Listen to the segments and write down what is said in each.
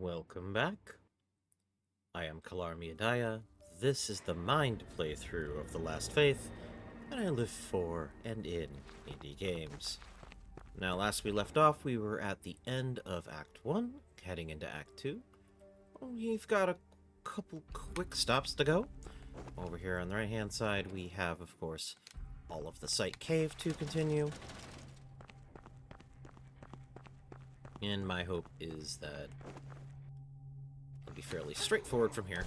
Welcome back. I am Kalar Miadaya. This is the Mind playthrough of The Last Faith, and I live for and in indie games. Now, last we left off, we were at the end of Act 1, heading into Act 2. We've got a couple quick stops to go. Over here on the right-hand side, we have, of course, all of the Sight Cave to continue. And my hope is that it'll be fairly straightforward from here.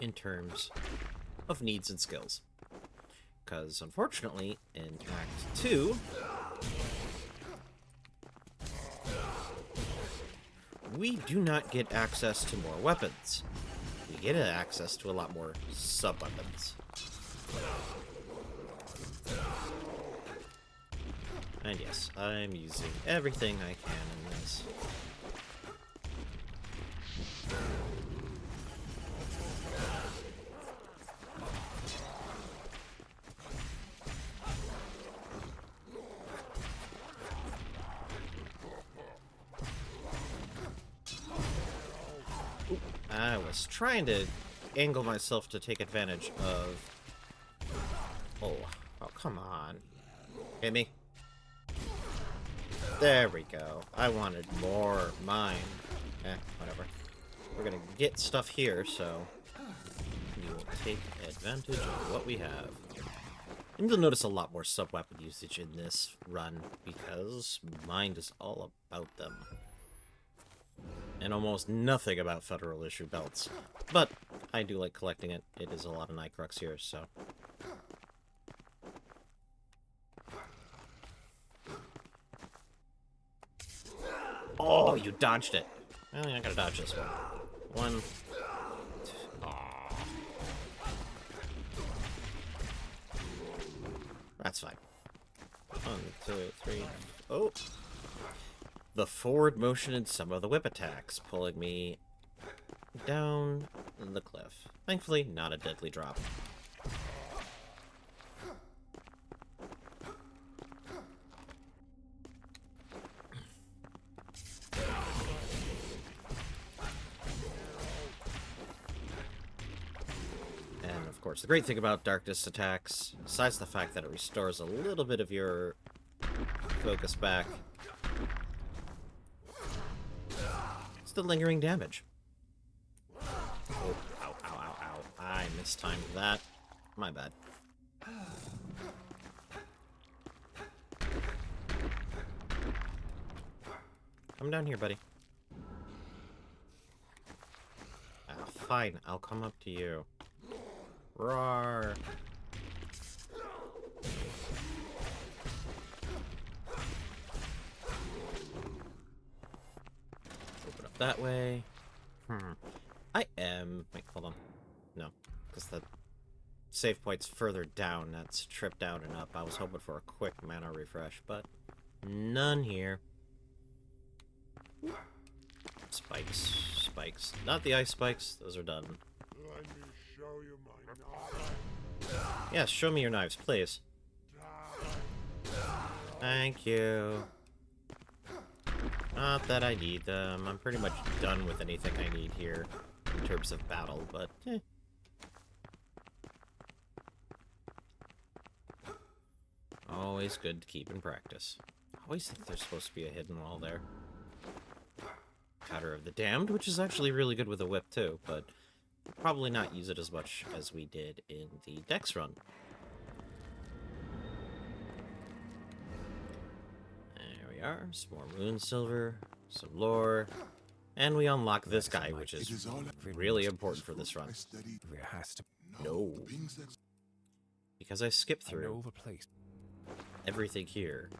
In terms of needs and skills. Because, unfortunately, in Act 2, we do not get access to more weapons. We get access to a lot more sub-weapons. And yes, I'm using everything I can in this. I was trying to angle myself to take advantage of... Oh, come on. Hit me. There we go. I wanted more mine. Whatever. We're gonna get stuff here, so we will take advantage of what we have. And you'll notice a lot more sub-weapon usage in this run, because Mind is all about them. And almost nothing about Federal issue belts. But I do like collecting it. It is a lot of Nightcrux here, so. Oh, you dodged it. Well, I gotta dodge this one. One. Aw. That's fine. 1, 2, 3. Oh. The forward motion in some of the whip attacks, pulling me down the cliff. Thankfully, not a deadly drop. And, of course, the great thing about Darkness attacks, besides the fact that it restores a little bit of your focus back, the lingering damage. Oh, ow, ow, ow, ow. I mistimed that. My bad. Come down here, buddy. Ah, fine. I'll come up to you. Roar. That way. I am... Wait, hold on. No, because the save point's further down. That's trip down and up. I was hoping for a quick mana refresh, but none here. Spikes. Spikes. Not the ice spikes. Those are done. Let me show you my knife. Yes, show me your knives, please. Thank you. Not that I need them. I'm pretty much done with anything I need here in terms of battle, but always good to keep in practice. I always think there's supposed to be a hidden wall there. Cutter of the Damned, which is actually really good with a whip too, but probably not use it as much as we did in the Dex run. Are some more moon silver, some lore, and we unlock this guy, which is really important for this run. No, because I skipped through everything here.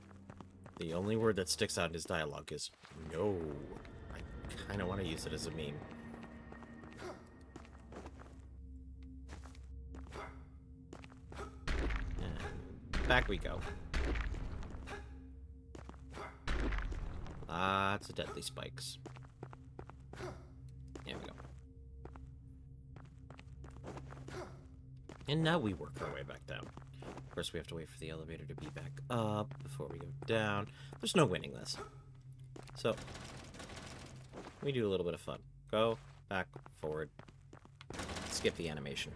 The only word that sticks out in his dialogue is no. I kind of want to use it as a meme. And back we go. Lots of deadly spikes. There we go. And now we work our way back down. Of course, we have to wait for the elevator to be back up before we go down. There's no winning this. So, we do a little bit of fun. Go, back, forward, skip the animation.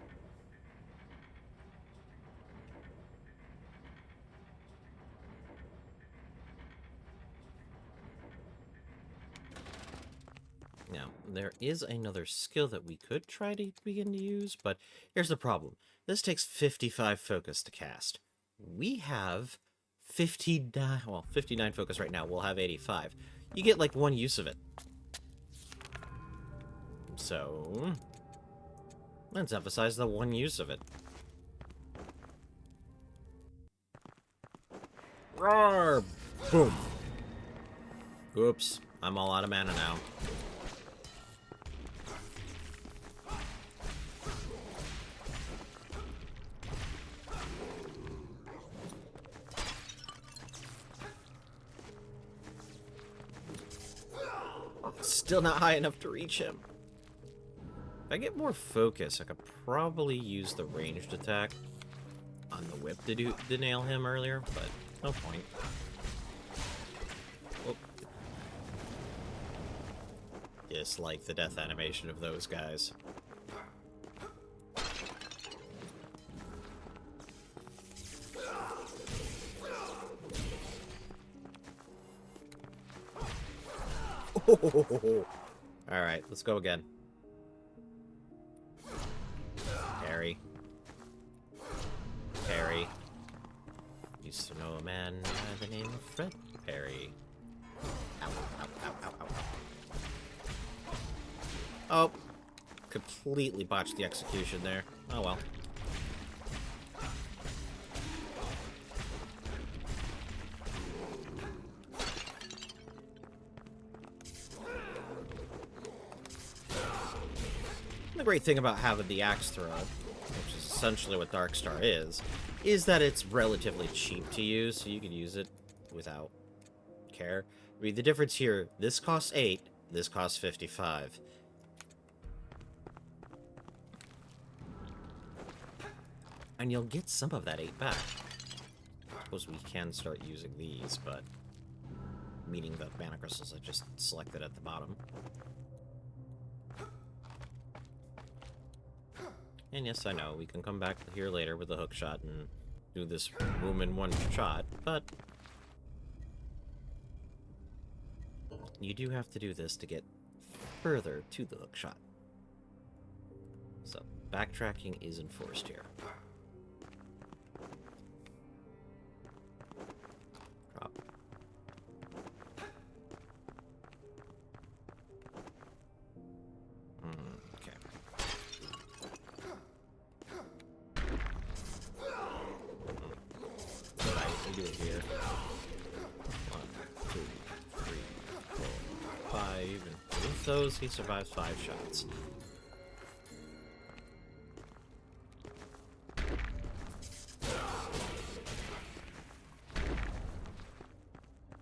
Now, there is another skill that we could try to begin to use, but here's the problem. This takes 55 focus to cast. We have 59 focus right now. We'll have 85. You get like one use of it. So, let's emphasize the one use of it. Roar! Boom! Oops, I'm all out of mana now. Still not high enough to reach him. If I get more focus, I could probably use the ranged attack on the whip to nail him earlier, but no point. Oh. Dislike the death animation of those guys. Alright, let's go again. Parry. Parry. Used to know a man by the name of Fred Perry. Ow, ow, ow, ow, ow, ow. Oh. Completely botched the execution there. Oh well. The great thing about having the axe throw, which is essentially what Darkstar is that it's relatively cheap to use, so you can use it without care. I mean, the difference here, this costs 8, this costs 55. And you'll get some of that 8 back. I suppose we can start using these, but meaning the mana crystals I just selected at the bottom. And yes, I know, we can come back here later with a hook shot and do this room in one shot, but you do have to do this to get further to the hook shot. So, backtracking is enforced here. Drop. Okay. We do it here. 1, 2, 3, 4, 5. And with those, he survives 5 shots.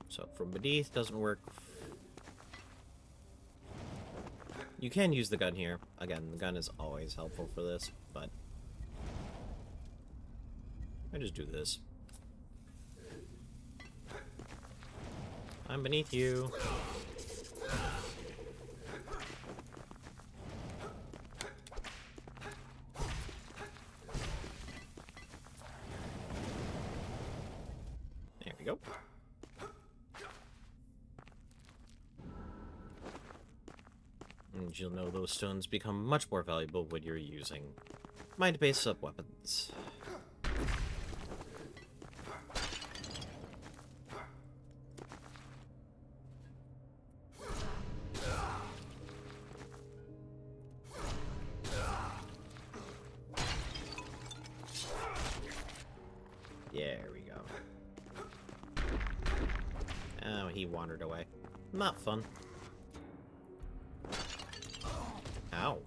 So from beneath doesn't work. You can use the gun here. Again, the gun is always helpful for this, but I just do this. I'm beneath you. There we go. And you'll know those stones become much more valuable when you're using mind-based sub-weapons. There we go. Oh, he wandered away. Not fun. Ow.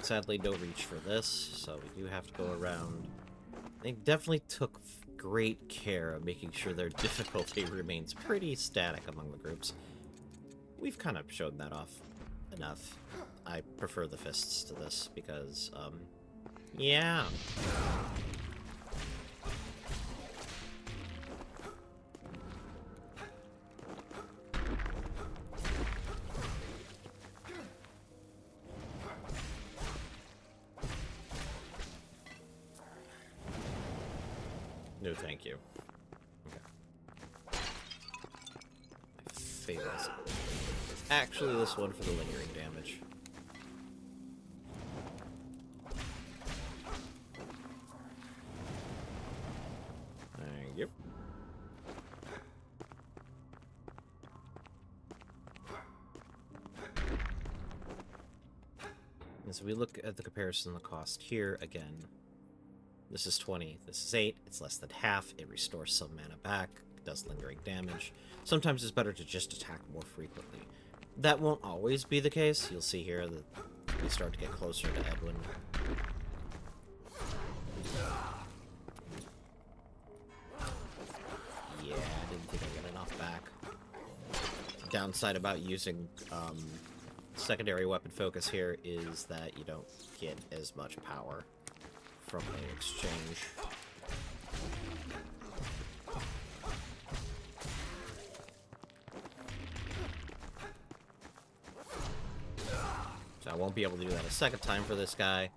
sadly no reach for this, so we do have to go around. They definitely took great care of making sure their difficulty remains pretty static among the groups. We've kind of shown that off enough. I prefer the fists to this because, yeah. No, thank you. Okay. My favorite. Actually, this one for the lingering damage. Thank you. As we look at the comparison of the cost here, again, this is 20, this is 8, it's less than half, it restores some mana back, does lingering damage. Sometimes it's better to just attack more frequently. That won't always be the case. You'll see here that we start to get closer to Edwin. Yeah, I didn't think I'd get enough back. Downside about using secondary weapon focus here is that you don't get as much power from the exchange. So I won't be able to do that a second time for this guy.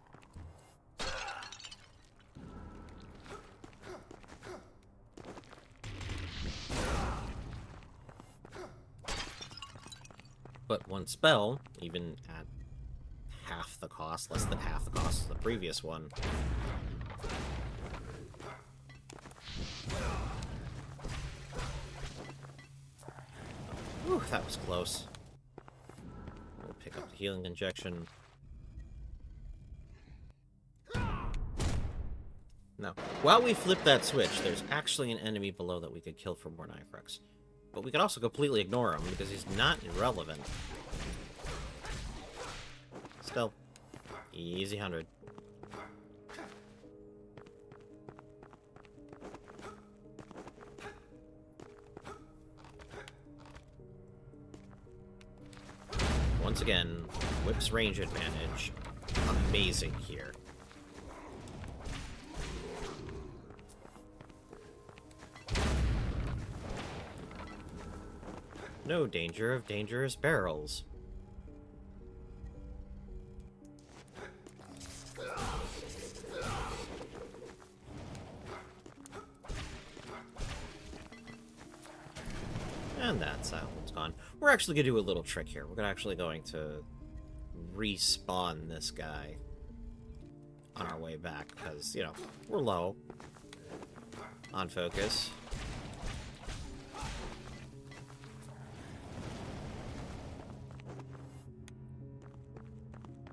But one spell, even at half the cost, less than half the cost of the previous one, whew, that was close. We'll pick up the healing injection. Now, while we flip that switch, there's actually an enemy below that we could kill for more Nifrex. But we could also completely ignore him, because he's not irrelevant. Still, easy 100. Once again, Whip's range advantage, amazing here. No danger of dangerous barrels. And that's how it's gone. We're actually going to do a little trick here. We're actually going to respawn this guy on our way back, because, you know, we're low on focus.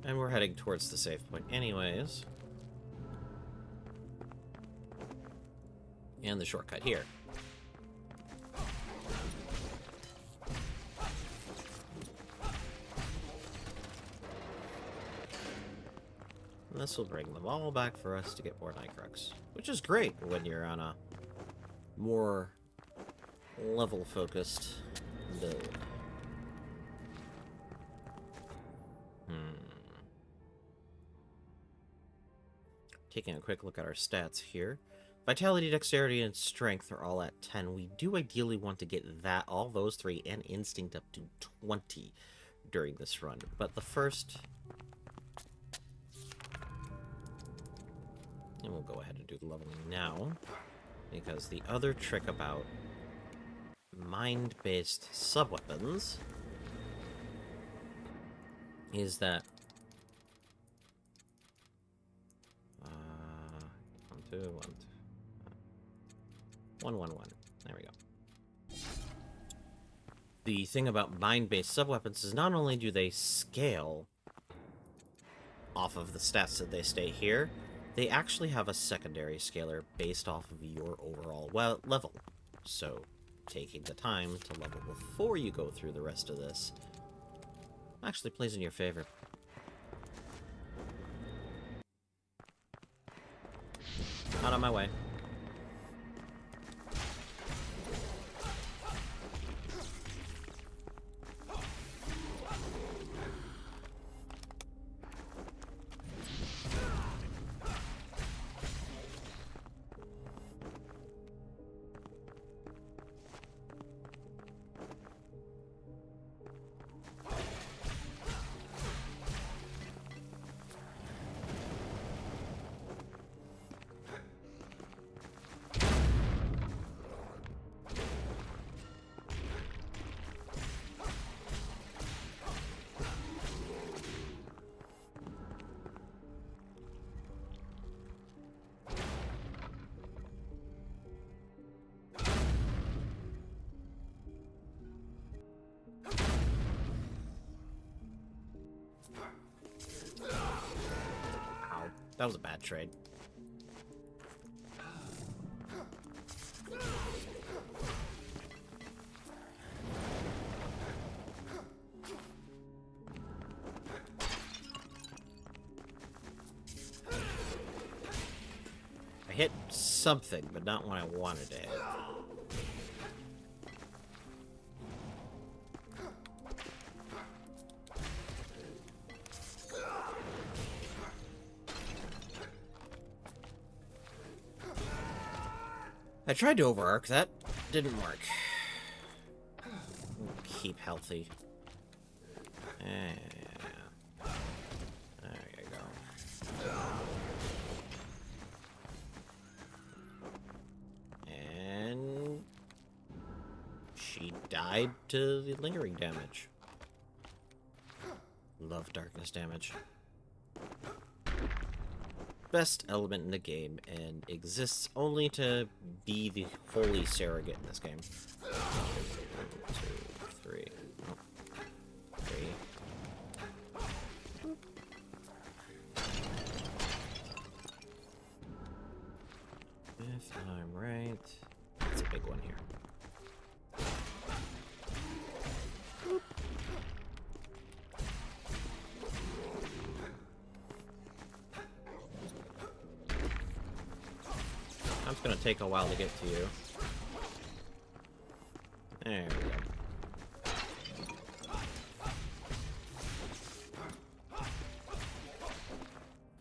And we're heading towards the save point anyways. And the shortcut here. And this will bring them all back for us to get more Nightcrux, which is great when you're on a more level-focused build. Taking a quick look at our stats here. Vitality, Dexterity, and Strength are all at 10. We do ideally want to get all those three, and Instinct up to 20 during this run. But the first... And we'll go ahead and do the leveling now, because the other trick about mind-based sub-weapons is that 1, 1, 1. There we go. The thing about mind-based sub-weapons is not only do they scale off of the stats that they stay here, they actually have a secondary scaler based off of your overall level. So, taking the time to level before you go through the rest of this actually plays in your favor. not on my way. Ow. That was a bad trade. I hit something, but not when I wanted to hit. I tried to overarc that. Didn't work. Keep healthy. There you go. And she died to the lingering damage. Love darkness damage. Best element in the game and exists only to be the holy surrogate in this game. 1, 2, 3. Oh. 3. If I'm right, that's a big one here. It's gonna take a while to get to you. There we go.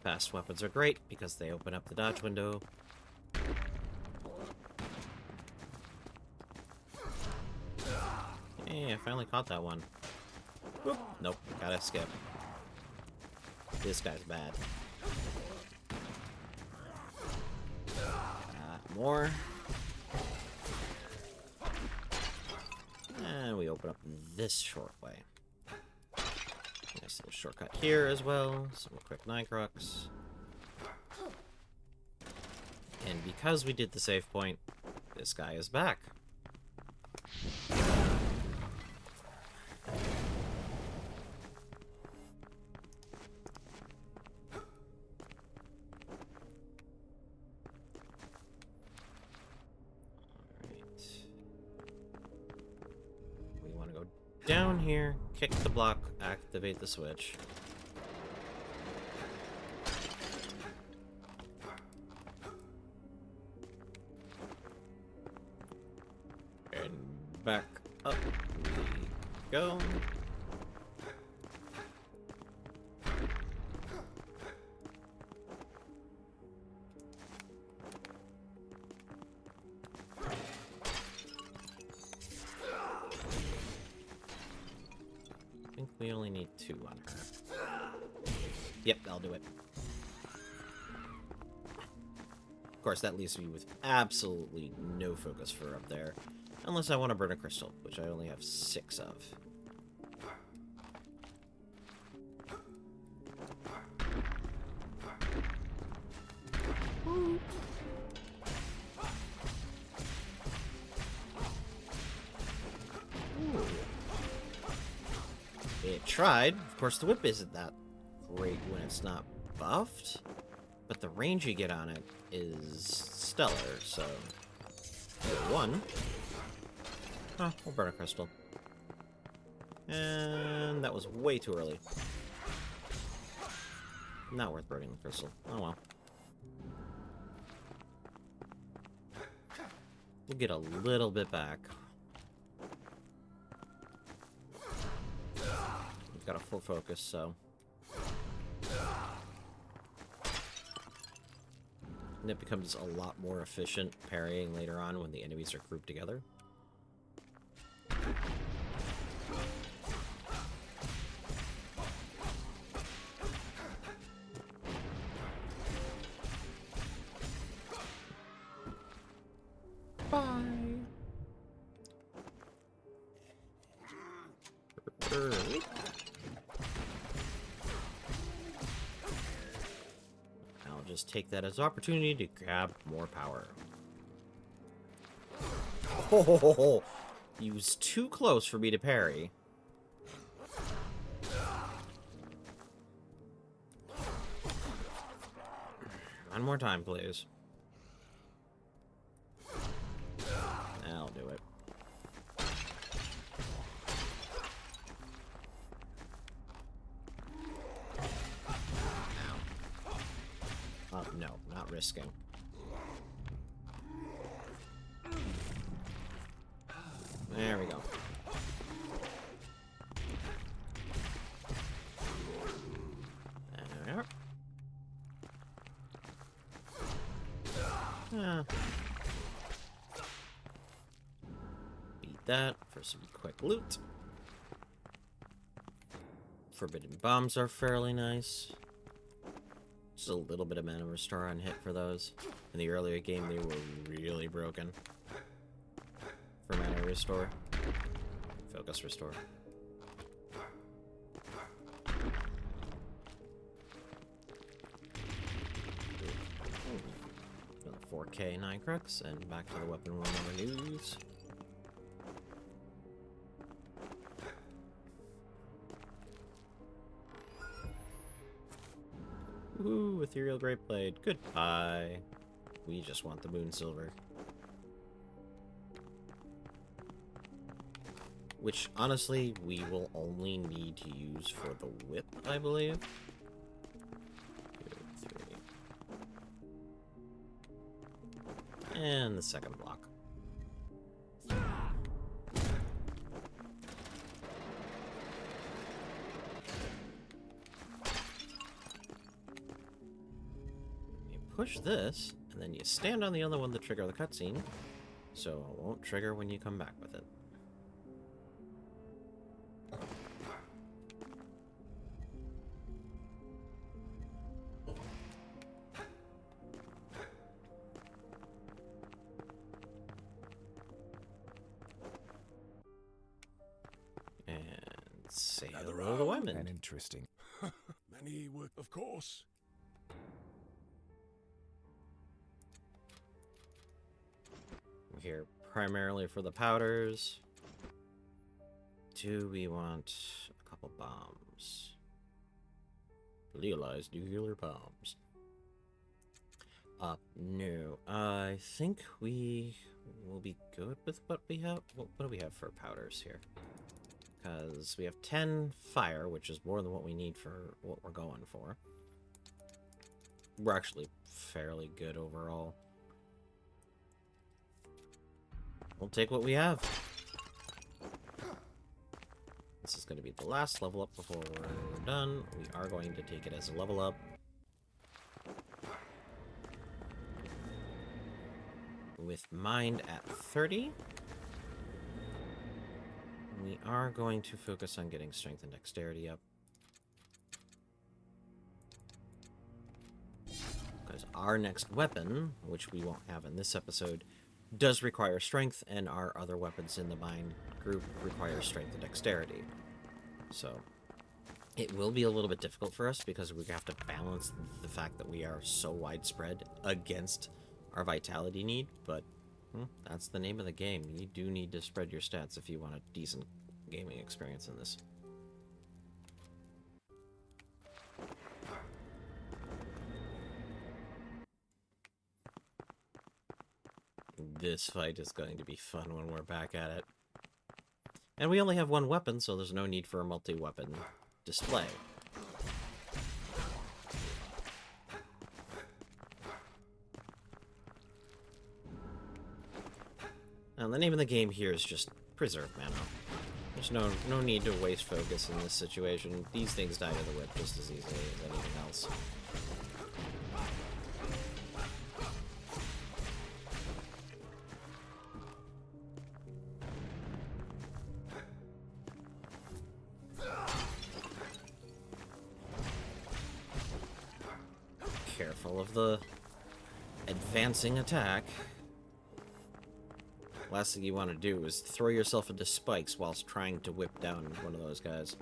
Fast weapons are great because they open up the dodge window. Hey, I finally caught that one. Whoop. Nope, gotta skip. This guy's bad. More. And we open up this short way. Nice little shortcut here as well. Some quick Nycrocs. And because we did the save point, this guy is back. Down here, kick the block, activate the switch. And back up we go. We only need 2 on her. Yep, I'll do it. Of course, that leaves me with absolutely no focus for up there. Unless I want to burn a crystal, which I only have 6 of. It tried. Of course, the whip isn't that great when it's not buffed, but the range you get on it is stellar, so... One. Oh, we'll burn a crystal. And that was way too early. Not worth burning the crystal. Oh well. We'll get a little bit back. We've got a full focus, so... And it becomes a lot more efficient parrying later on when the enemies are grouped together. Bye! I'll just take that as an opportunity to grab more power. Oh, he was too close for me to parry. One more time, please. I'll do it. No, not risking. There we go. There. Beat that for some quick loot. Forbidden bombs are fairly nice. Just a little bit of mana restore on hit for those. In the earlier game, they were really broken for mana restore. Focus restore. Another 4K 9 crux, and back to the weapon we'll never use. Woohoo, Ethereal Great Blade. Goodbye. We just want the Moon Silver. Which, honestly, we will only need to use for the whip, I believe. 2, 3. And the second block. Push this, and then you stand on the other one to trigger the cutscene, so it won't trigger when you come back with it. And say hello to Wyman. And interesting. Many work, of course. We're here primarily for the powders. Do we want a couple bombs? Legalized nuclear bombs. No. I think we will be good with what we have. What do we have for powders here? Because we have 10 fire, which is more than what we need for what we're going for. We're actually fairly good overall. We'll take what we have. This is going to be the last level up before we're done. We are going to take it as a level up. With mind at 30. We are going to focus on getting strength and dexterity up. Because our next weapon, which we won't have in this episode, does require strength, and our other weapons in the mind group require strength and dexterity. So, it will be a little bit difficult for us because we have to balance the fact that we are so widespread against our vitality need, but that's the name of the game. You do need to spread your stats if you want a decent gaming experience in this. This fight is going to be fun when we're back at it. And we only have one weapon, so there's no need for a multi-weapon display. Now, the name of the game here is just Preserve Mana. There's no need to waste focus in this situation. These things die to the whip just as easily as anything else. Careful of the advancing attack. Last thing you want to do is throw yourself into spikes whilst trying to whip down one of those guys.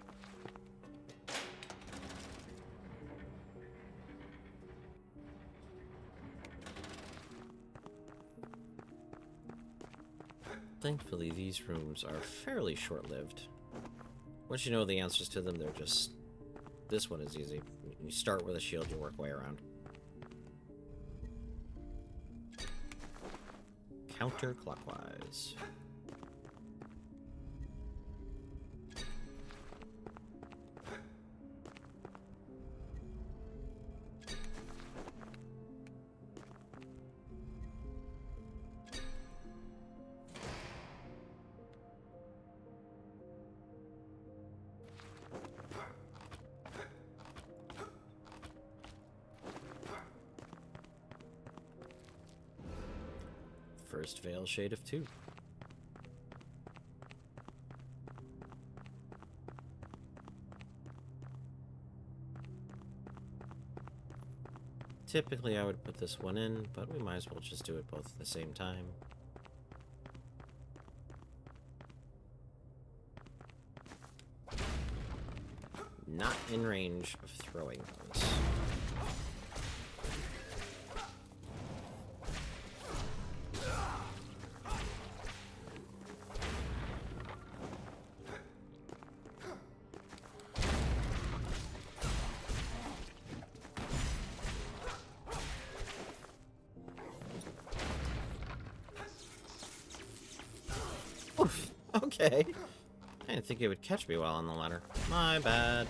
Thankfully, these rooms are fairly short-lived. Once you know the answers to them, they're just... This one is easy. You start with a shield, you work way around. Counterclockwise. First Veil Shade of 2. Typically I would put this one in, but we might as well just do it both at the same time. Not in range of throwing those. Oof, okay. I didn't think it would catch me while on the ladder. My bad.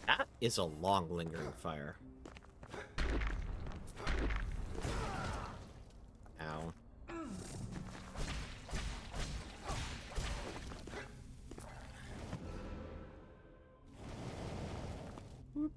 That is a long lingering fire. Ow. Whoop.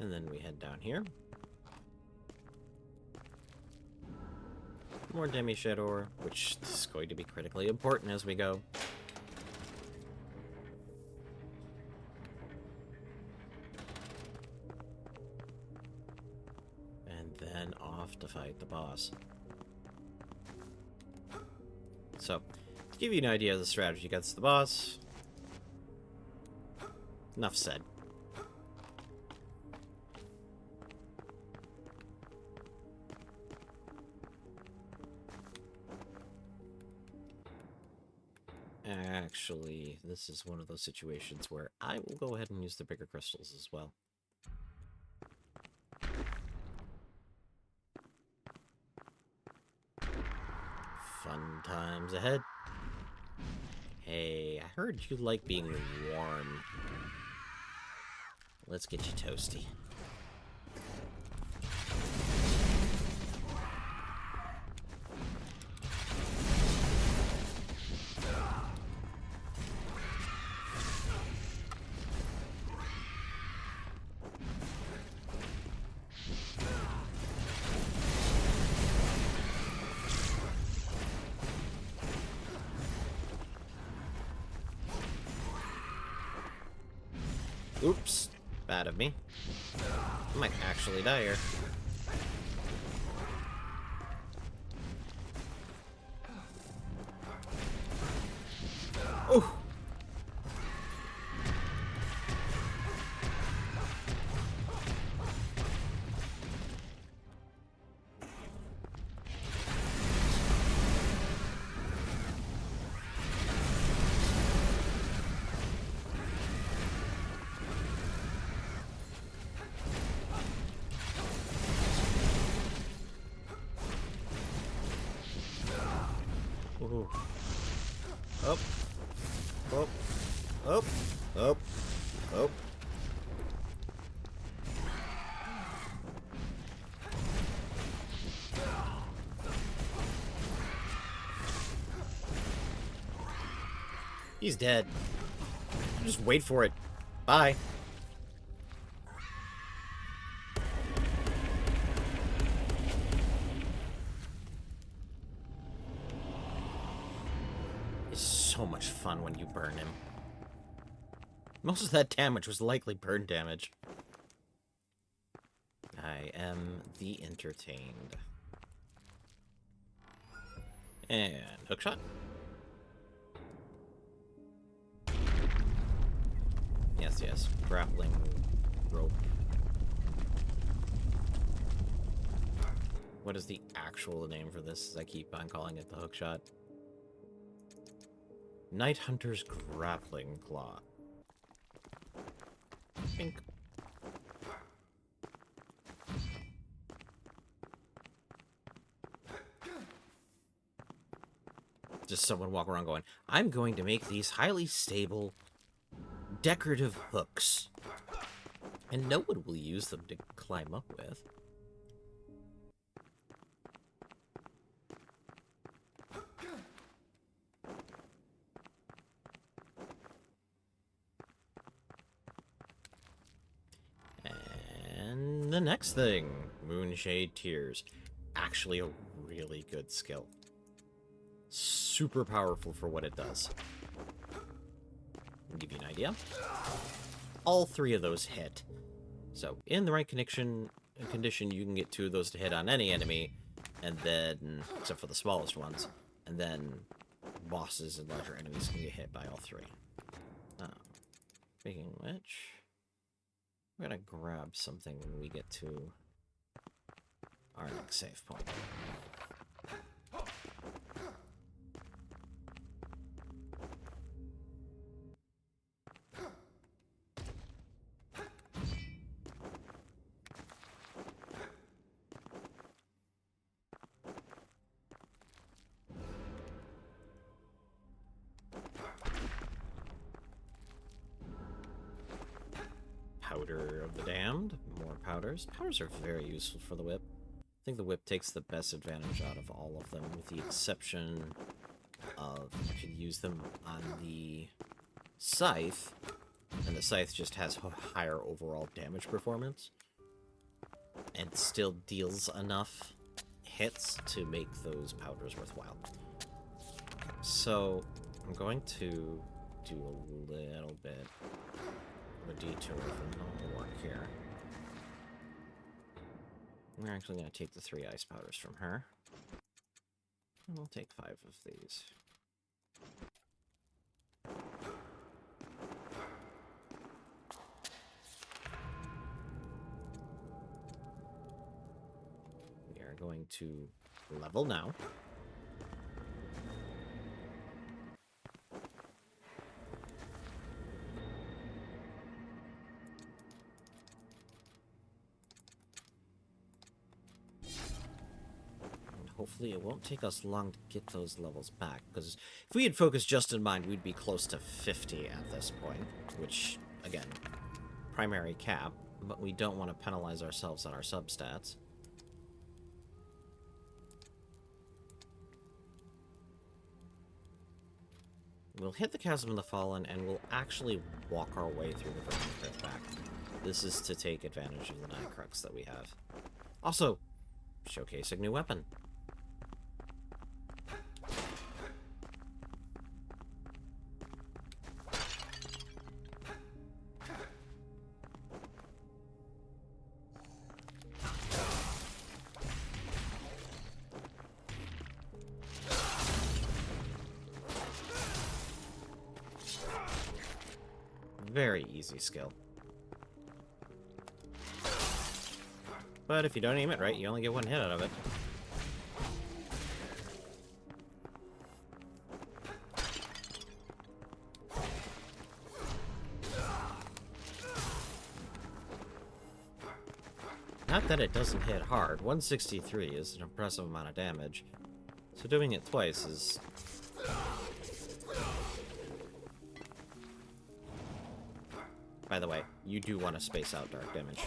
And then we head down here. More Demi-Shadow ore, which is going to be critically important as we go. And then off to fight the boss. So, to give you an idea of the strategy against the boss, enough said. Actually, this is one of those situations where I will go ahead and use the bigger crystals as well. Fun times ahead. Hey, I heard you like being warm. Let's get you toasty. Oops. Bad of me. I might actually die here. Oh! Ooh. Up. Up. Up. Up. Up. He's dead. Just wait for it. Bye. It's so much fun when you burn him. Most of that damage was likely burn damage. I am the entertained. And hookshot. Yes, yes. Grappling rope. What is the actual name for this? I keep on calling it the hookshot. Night Hunter's Grappling Claw. Pink. Just someone walk around going, I'm going to make these highly stable, decorative hooks. And no one will use them to climb up with. And the next thing, Moonshade Tears. Actually a really good skill. Super powerful for what it does. I'll give you an idea. All three of those hit. So, in the right condition, you can get 2 of those to hit on any enemy, and then, except for the smallest ones, and then bosses and larger enemies can get hit by all 3. Speaking of which, we're gonna grab something when we get to our next save point. Powder of the Damned. More powders. Powders are very useful for the whip. I think the whip takes the best advantage out of all of them, with the exception of you can use them on the scythe, and the scythe just has higher overall damage performance, and still deals enough hits to make those powders worthwhile. So, I'm going to do a little bit of a detour from normal work here. We're actually going to take the 3 ice powders from her. And we'll take 5 of these. We are going to level now. Hopefully it won't take us long to get those levels back, because if we had focused just in mind, we'd be close to 50 at this point, which, again, primary cap, but we don't want to penalize ourselves on our substats. We'll hit the Chasm of the Fallen, and we'll actually walk our way through the Vermin Crypt back. This is to take advantage of the Night Crux that we have. Also, showcasing new weapon. Very easy skill. But if you don't aim it right, you only get 1 hit out of it. Not that it doesn't hit hard. 163 is an impressive amount of damage. So doing it twice is By the way, you do want to space out dark damage.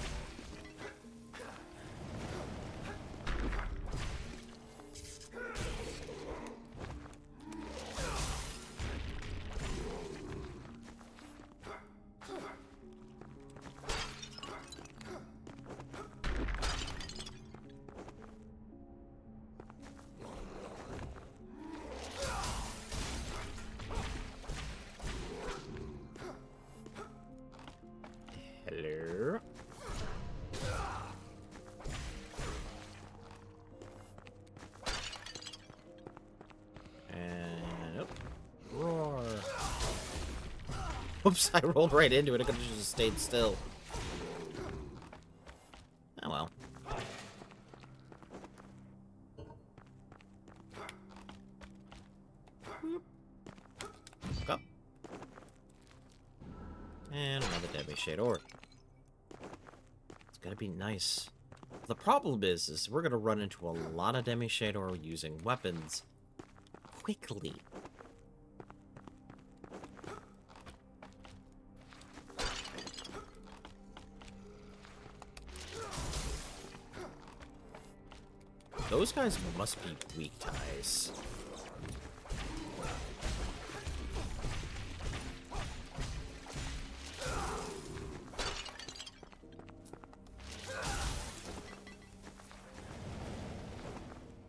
Hello. And oh, roar. Oops, I rolled right into it. I could have just stayed still. Oh well. Go. And another Deadly Shade Orb. It's gonna be nice. The problem is we're gonna run into a lot of Demi Shade Orb using weapons quickly. Those guys must be weak to ice.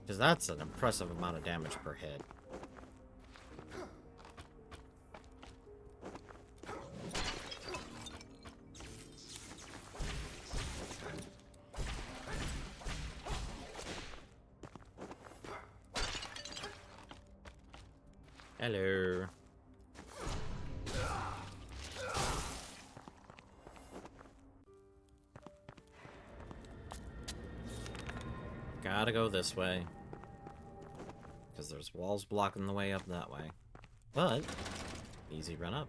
Because that's an impressive amount of damage per hit. Hello. Gotta go this way. Because there's walls blocking the way up that way. But, easy run up.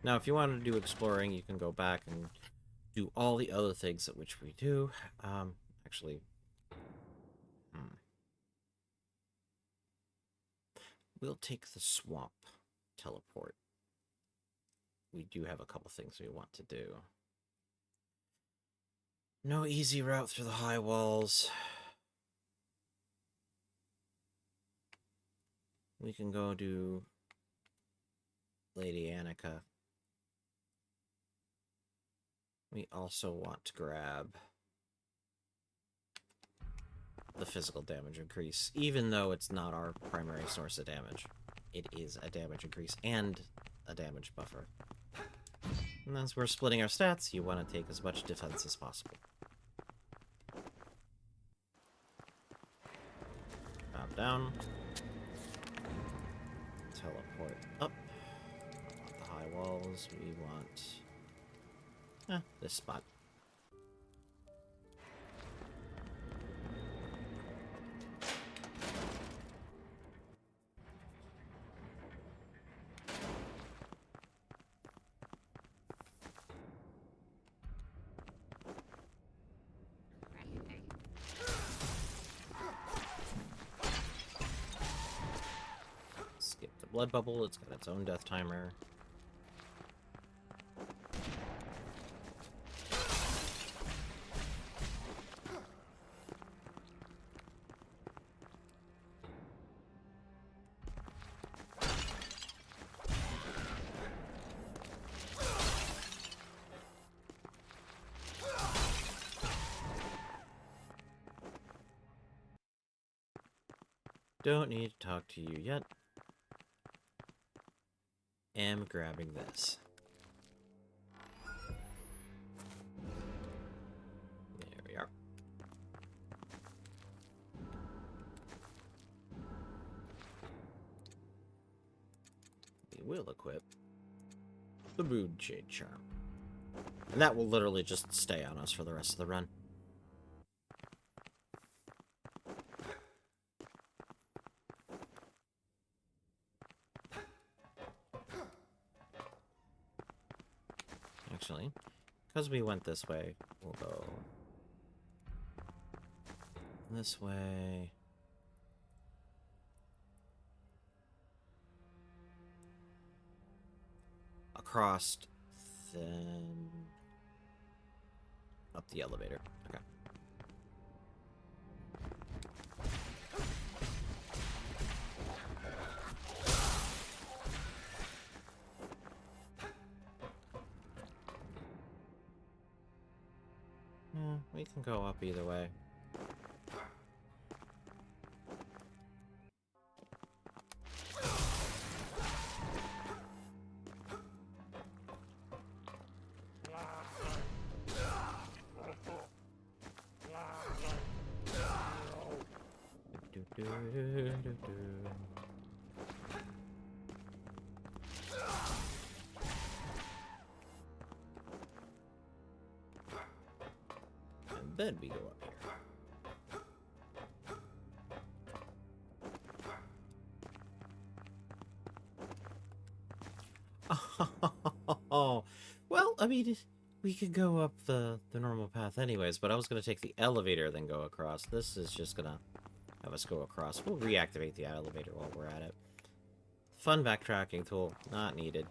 Now, if you want to do exploring, you can go back and do all the other things at which we do. Actually, we'll take the swamp teleport. We do have a couple things we want to do. No easy route through the high walls. We can go do Lady Annika. We also want to grab the physical damage increase, even though it's not our primary source of damage. It is a damage increase and a damage buffer. And as we're splitting our stats, you want to take as much defense as possible. Drop down. Teleport up. We want the high walls. We want this spot. Skip the blood bubble, it's got its own death timer. Don't need to talk to you yet. Am grabbing this. There we are. We will equip the Mood Shade Charm. And that will literally just stay on us for the rest of the run. Actually, because we went this way, we'll go this way, across, then up the elevator. Okay. We can go up either way. And then we go up here. Oh, well, I mean, we could go up the normal path anyways, but I was going to take the elevator, then go across. This is just going to have us go across. We'll reactivate the elevator while we're at it. Fun backtracking tool, not needed.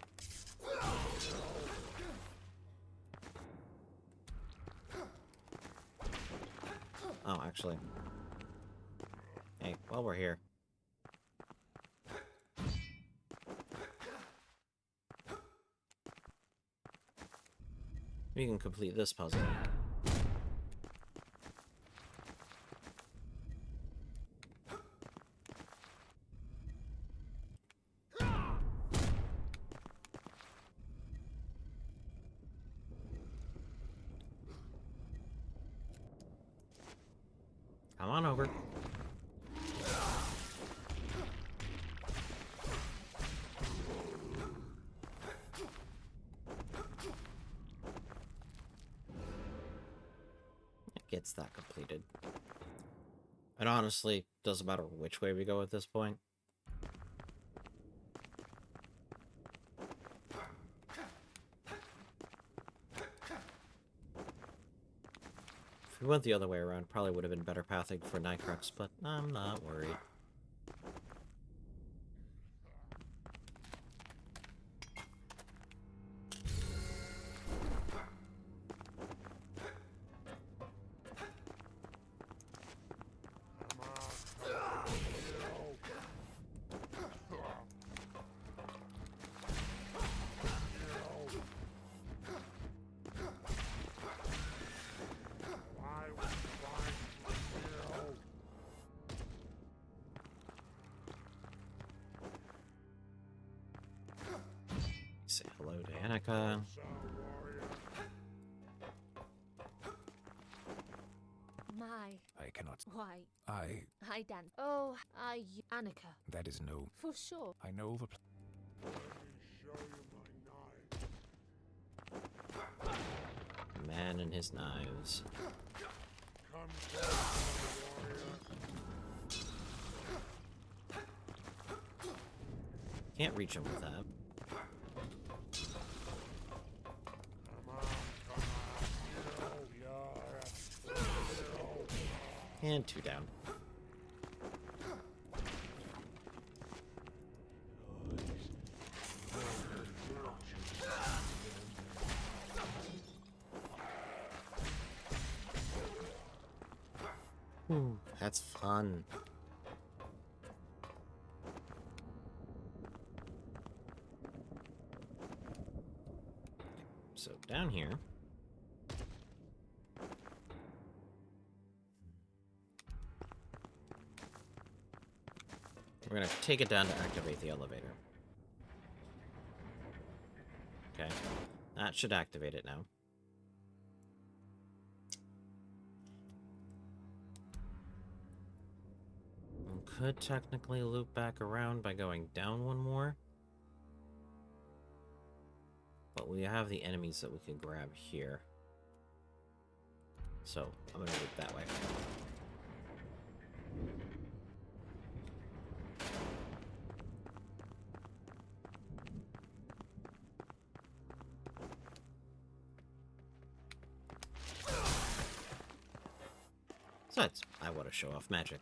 Oh, actually. Hey, while we're here. We can complete this puzzle. Come on over. Gets that completed. It honestly doesn't matter which way we go at this point. If we went the other way around, probably would have been better pathing for Nitrex, but I'm not worried. Say hello to Annika. My. I cannot. Why? I. Hi, Dan. Oh, Annika. That is no. For sure. I know of a. Let me show you my knife. Man and his knives. Come closer, warrior. Can't reach him with that. And 2 down. Ooh, that's fun. So down here. We're gonna take it down to activate the elevator. Okay. That should activate it now. We could technically loop back around by going down one more. But we have the enemies that we can grab here. So, I'm gonna loop that way. Besides, I want to show off magic.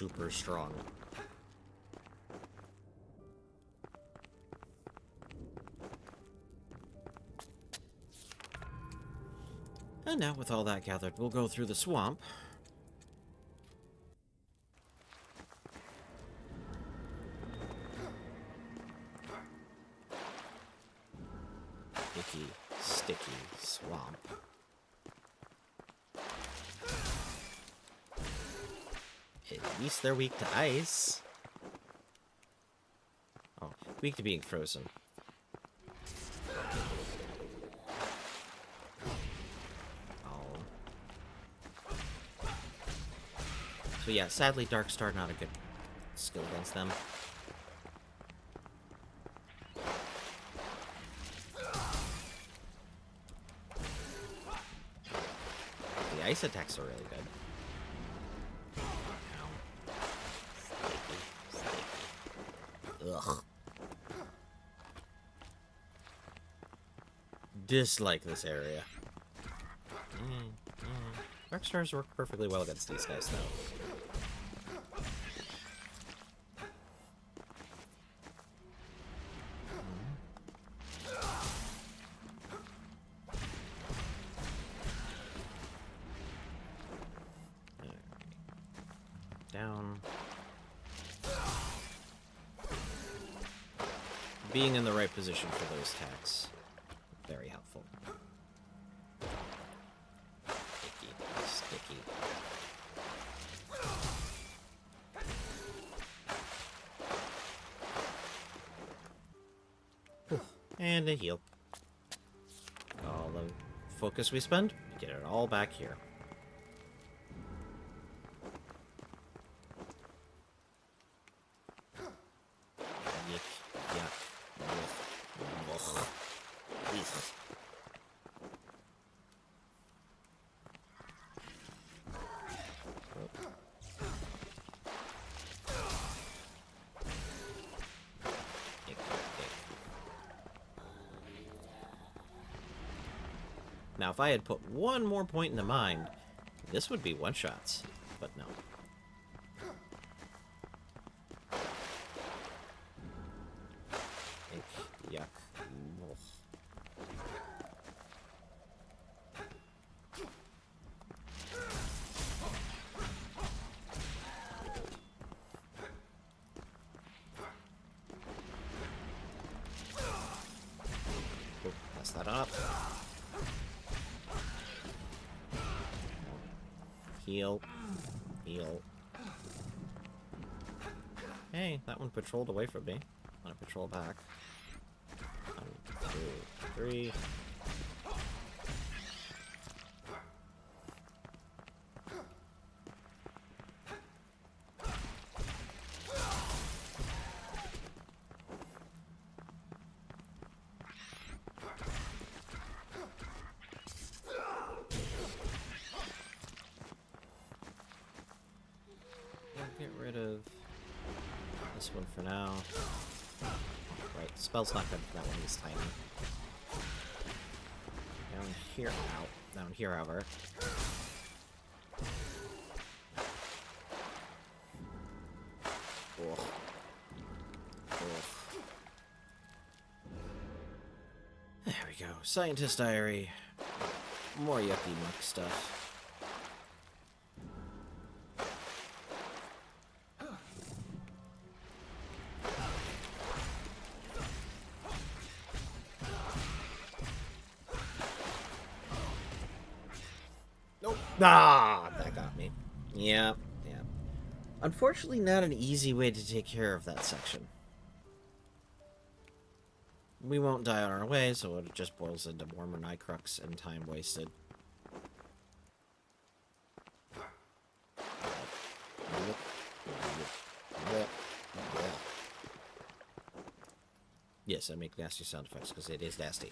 super strong. And now, with all that gathered, we'll go through the swamp. Icky, sticky swamp. At least they're weak to ice. Oh, weak to being frozen. So yeah, sadly, Darkstar not a good skill against them. The ice attacks are really good. Ow. Sticky. Ugh. Dislike this area. Darkstars work perfectly well against these guys, though. Down. Being in the right position for those attacks, very helpful. Sticky, sticky. And a heal. All the focus we spend, get it all back here. Now, if I had put one more point in the mind, this would be one-shots, but no. Yuck. Ugh. Oop, mess that up. Heal. Heal. Hey, that one patrolled away from me. I'm gonna patrol back. 1, 2, 3. Get rid of this one for now. Right, spell's not good for that one, he's tiny. Down here, out. Down here, however. Ugh. Ugh. There we go. Scientist diary. More yucky muck stuff. Ah, that got me. Yeah, yeah. Unfortunately, not an easy way to take care of that section. We won't die on our way, so it just boils into more Nightcrux and time wasted. Yes, I make nasty sound effects because it is nasty.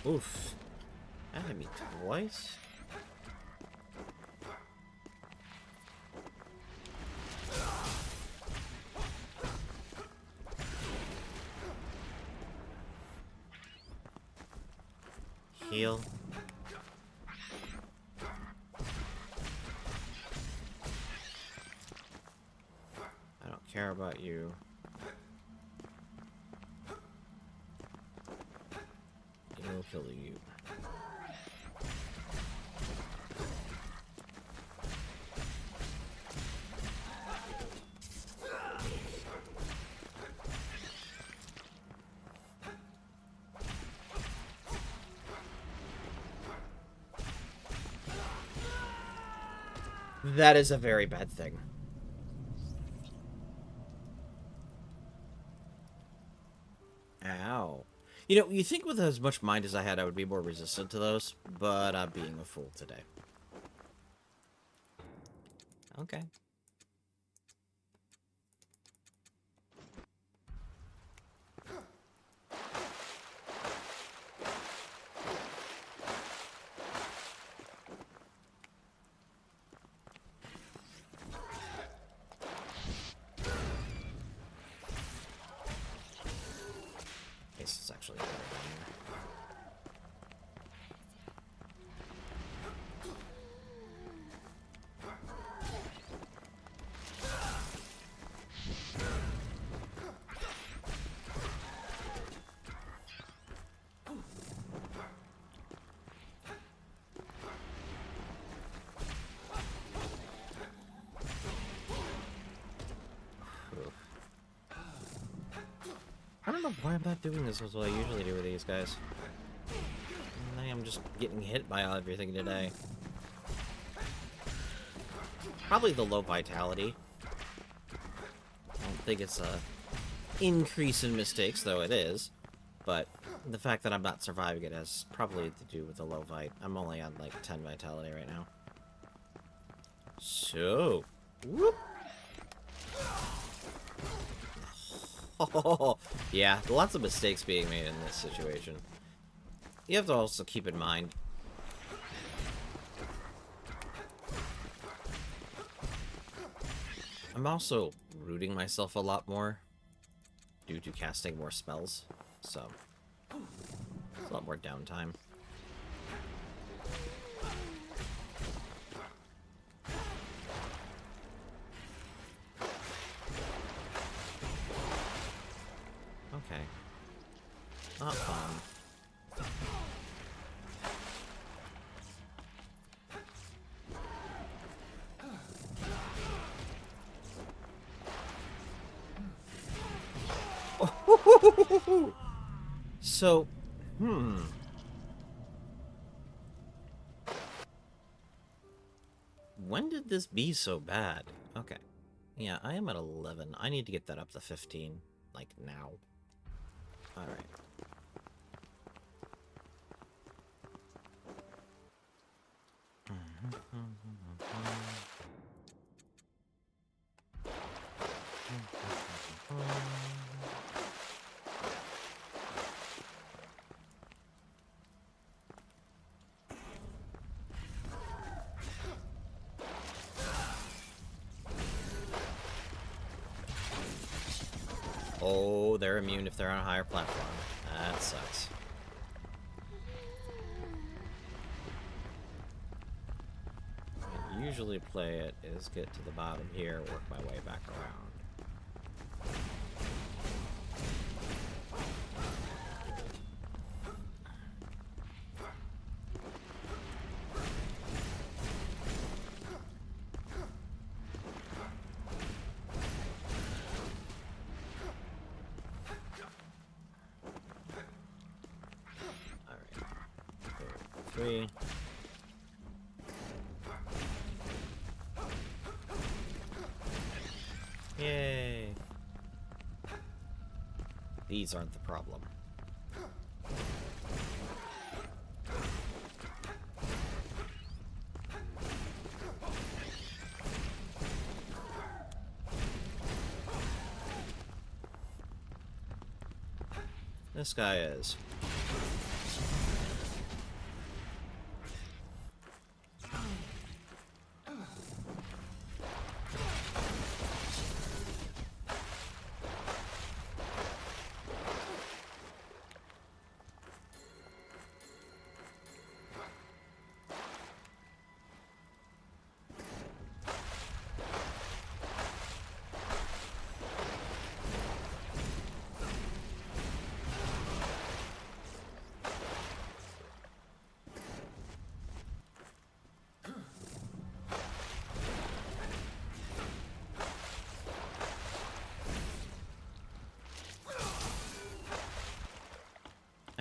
Oof. That hit me twice? heal. I don't care about you. It'll kill you. That is a very bad thing. Ow. You know, you think with as much mind as I had, I would be more resistant to those, but I'm being a fool today. Okay. This is actually better down here. I don't know why I'm not doing this as what I usually do with these guys. I am just getting hit by everything today. Probably the low vitality. I don't think it's a increase in mistakes, though it is. But the fact that I'm not surviving it has probably to do with the low vit. I'm only on like 10 vitality right now. So, whoop. Oh, yeah, lots of mistakes being made in this situation. You have to also keep in mind I'm also rooting myself a lot more due to casting more spells, so it's a lot more downtime. Okay. Not fun. So, when did this be so bad? Okay. Yeah, I am at 11. I need to get that up to 15, like, now. Alright. Oh, they're immune if they're on a higher platform. That sucks. I usually play it is get to the bottom here, work my way back around. Three. Yay. These aren't the problem. This guy is.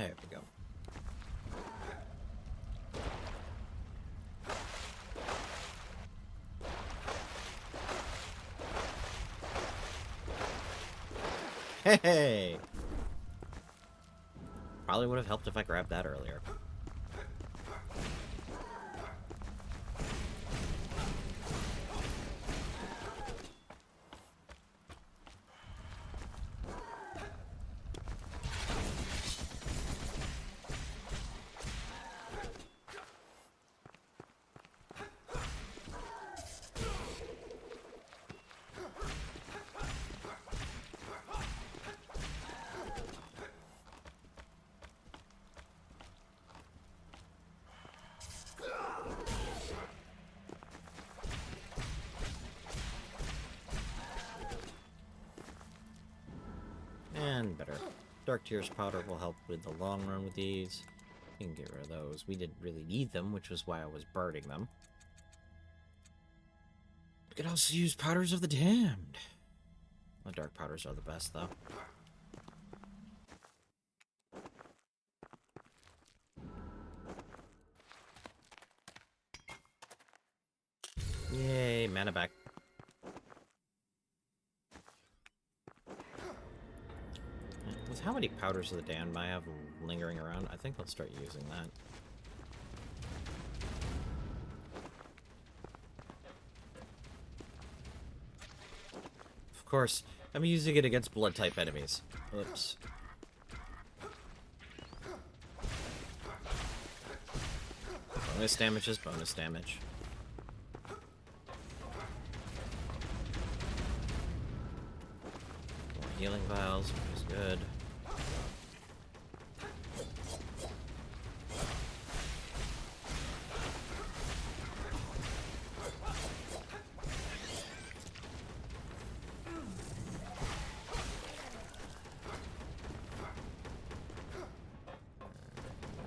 There we go. Hey! Probably would have helped if I grabbed that earlier. And better. Dark Tears powder will help with the long run with these. You can get rid of those. We didn't really need them, which was why I was burning them. You could also use powders of the damned. The dark powders are the best, though. Yay, mana back. With how many powders of the damned I have lingering around, I think I'll start using that. Of course, I'm using it against blood-type enemies. Oops. Bonus damage is bonus damage. More healing vials, which is good.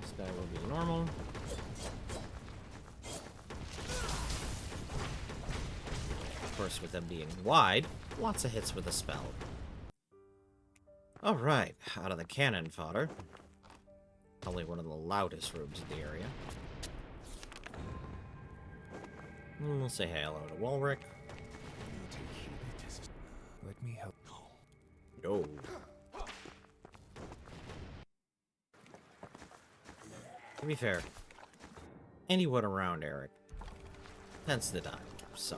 This guy will be normal. Of course, with them being wide, lots of hits with a spell. Alright, out of the cannon fodder. Probably one of the loudest rooms in the area. And we'll say hello to Walrick. Let me help. No. To be fair, anyone around Eric tends to die, so.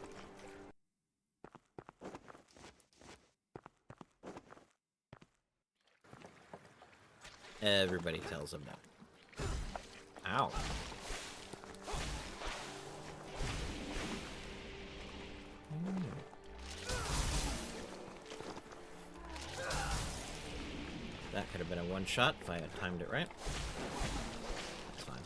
Everybody tells him no. Ow. That could have been a one-shot if I had timed it right. That's fine.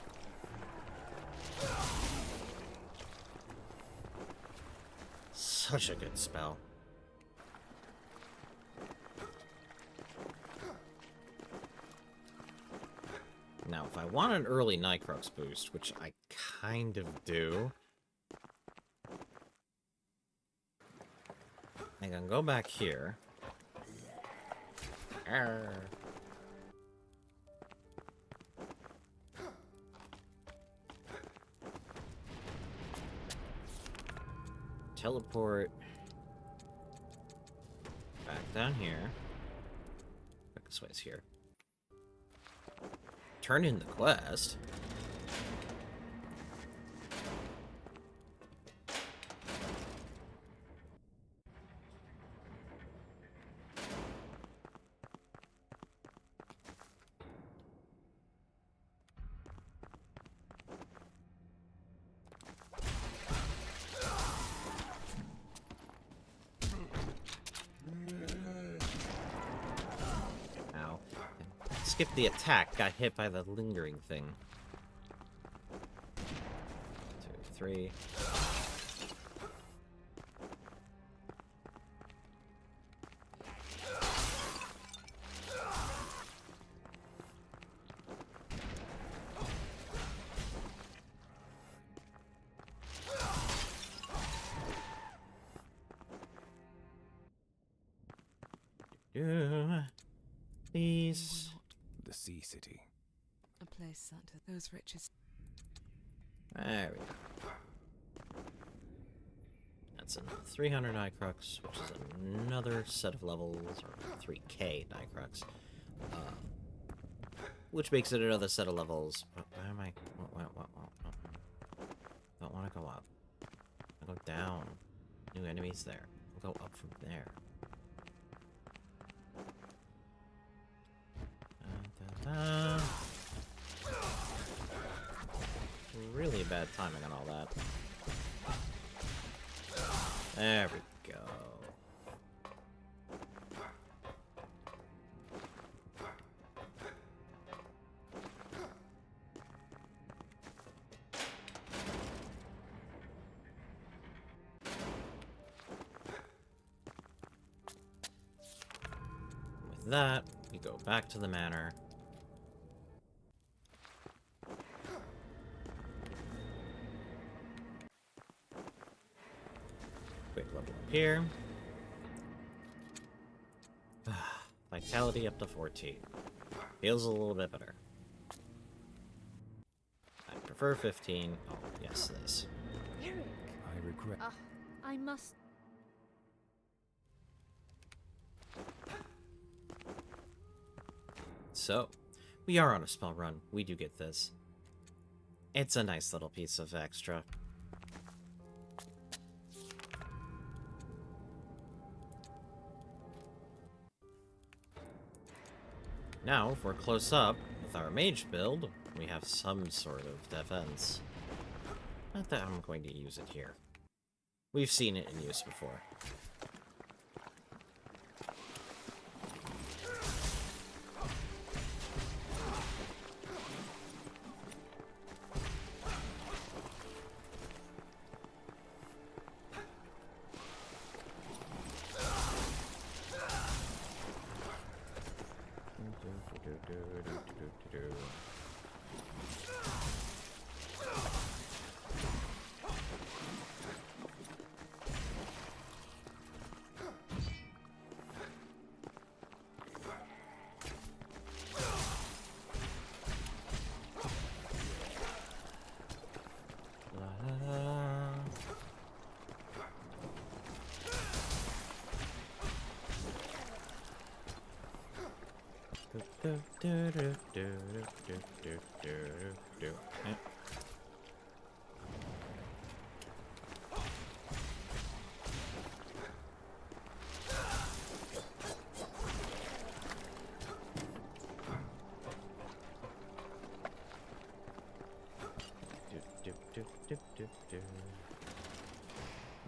Such a good spell. Now, if I want an early Nycrox boost, which I kind of do, I can go back here. Arr. Teleport back down here. Back this way's here. Turn in the quest. Ow. Skipped the attack, got hit by the lingering thing. 2, 3. Please. The Sea City. A place under those riches. There we go. That's another 300 Nightcrux, which is another set of levels, or 3k Nightcrux. Which makes it another set of levels. Why am I... What? Don't want to go up. I'll go down. New enemies there. I'll go up from there. Really bad timing on all that. There we go. With that, we go back to the manor. Quick level up here. Vitality up to 14. Feels a little bit better. I prefer 15. Oh, yes, this. Eric. I regret. I must. So, we are on a spell run. We do get this. It's a nice little piece of extra. Now, if we're close up with our mage build, we have some sort of defense. Not that I'm going to use it here. We've seen it in use before.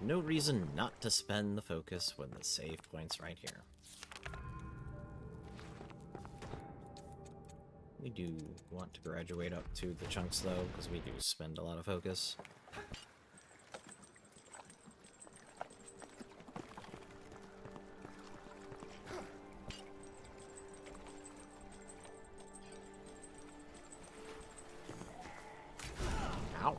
No reason not to spend the focus when the save point's right here. We do want to graduate up to the chunks though, because we do spend a lot of focus. Ow.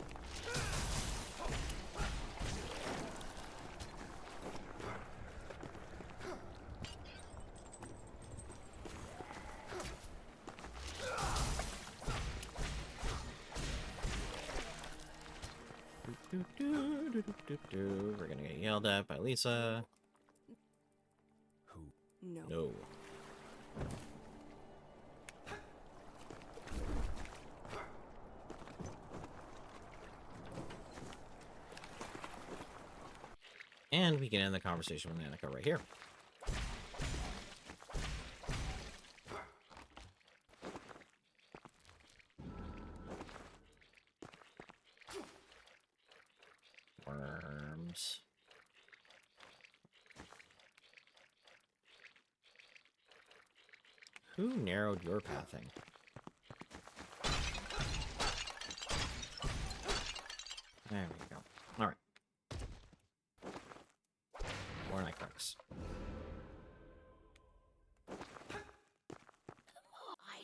We're gonna get yelled at by Lisa. Who? No. No. And we can end the conversation with Annika right here. Worms. Who narrowed your pathing? There we go. Alright. More Nightcrux. I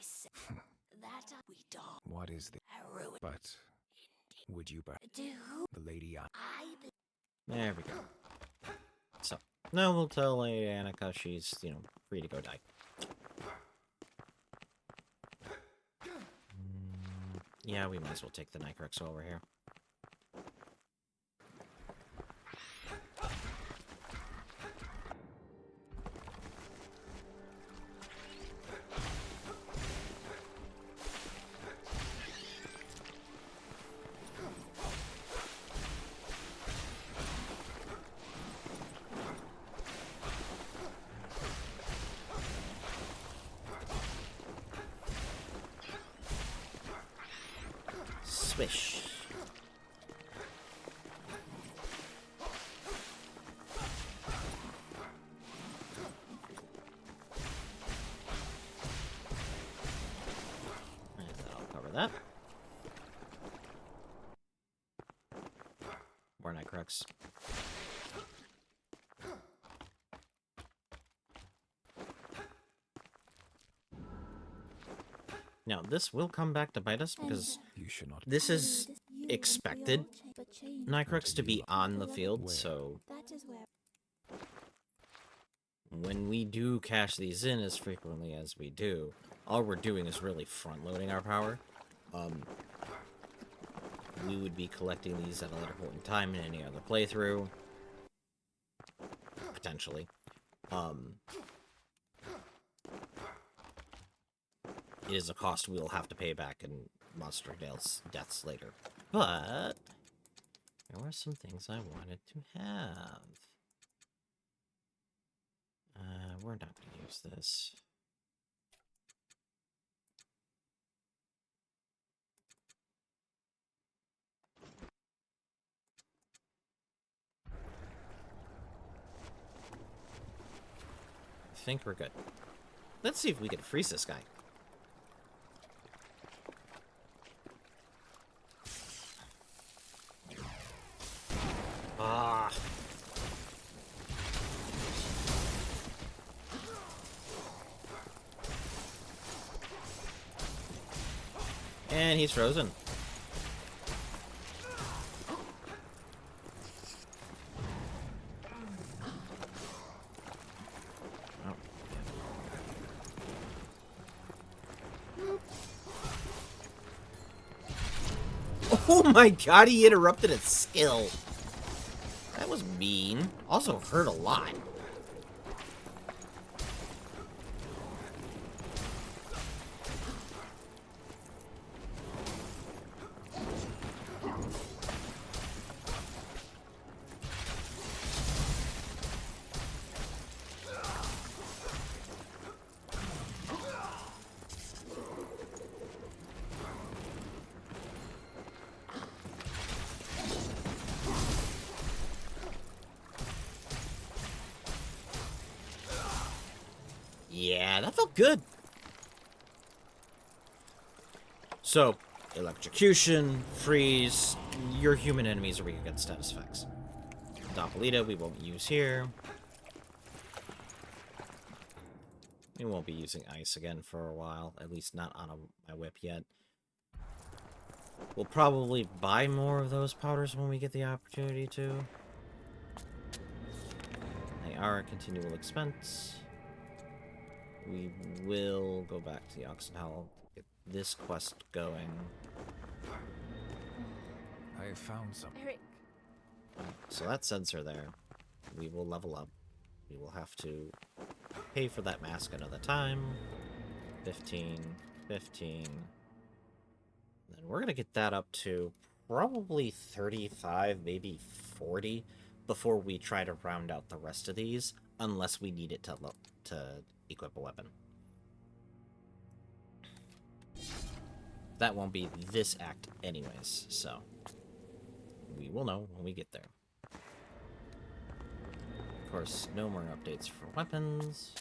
said that we don't. What is the? Ruin. But would you but Do the lady I There we go. So, now we'll tell Lady Annika she's, free to go die. Yeah, we might as well take the Nycrex while we're here. Swish. And that'll cover that. More Nycrex. Now, this will come back to bite us because You should not. this is expected Nycrex to be on the field, Where? so That is where when we do cash these in as frequently as we do, all we're doing is really front-loading our power. We would be collecting these at a later point in time in any other playthrough. Potentially. It is a cost we will have to pay back in monster deaths later. But there were some things I wanted to have. We're not going to use this. I think we're good. Let's see if we can freeze this guy. Ah. And he's frozen. Oh my god, he interrupted its skill. That was mean. Also hurt a lot. Yeah, that felt good. So, electrocution, freeze, your human enemies are weak against status effects. Doppelita we won't use here. We won't be using ice again for a while, at least not on my whip yet. We'll probably buy more of those powders when we get the opportunity to. They are a continual expense. We will go back to the Oxenhowl, get this quest going. I have found some. Eric. So that sensor there, we will level up. We will have to pay for that mask another time. 15, 15. Then we're going to get that up to probably 35, maybe 40, before we try to round out the rest of these, unless we need it to equip a weapon. That won't be this act anyways, so we will know when we get there. Of course, no more updates for weapons.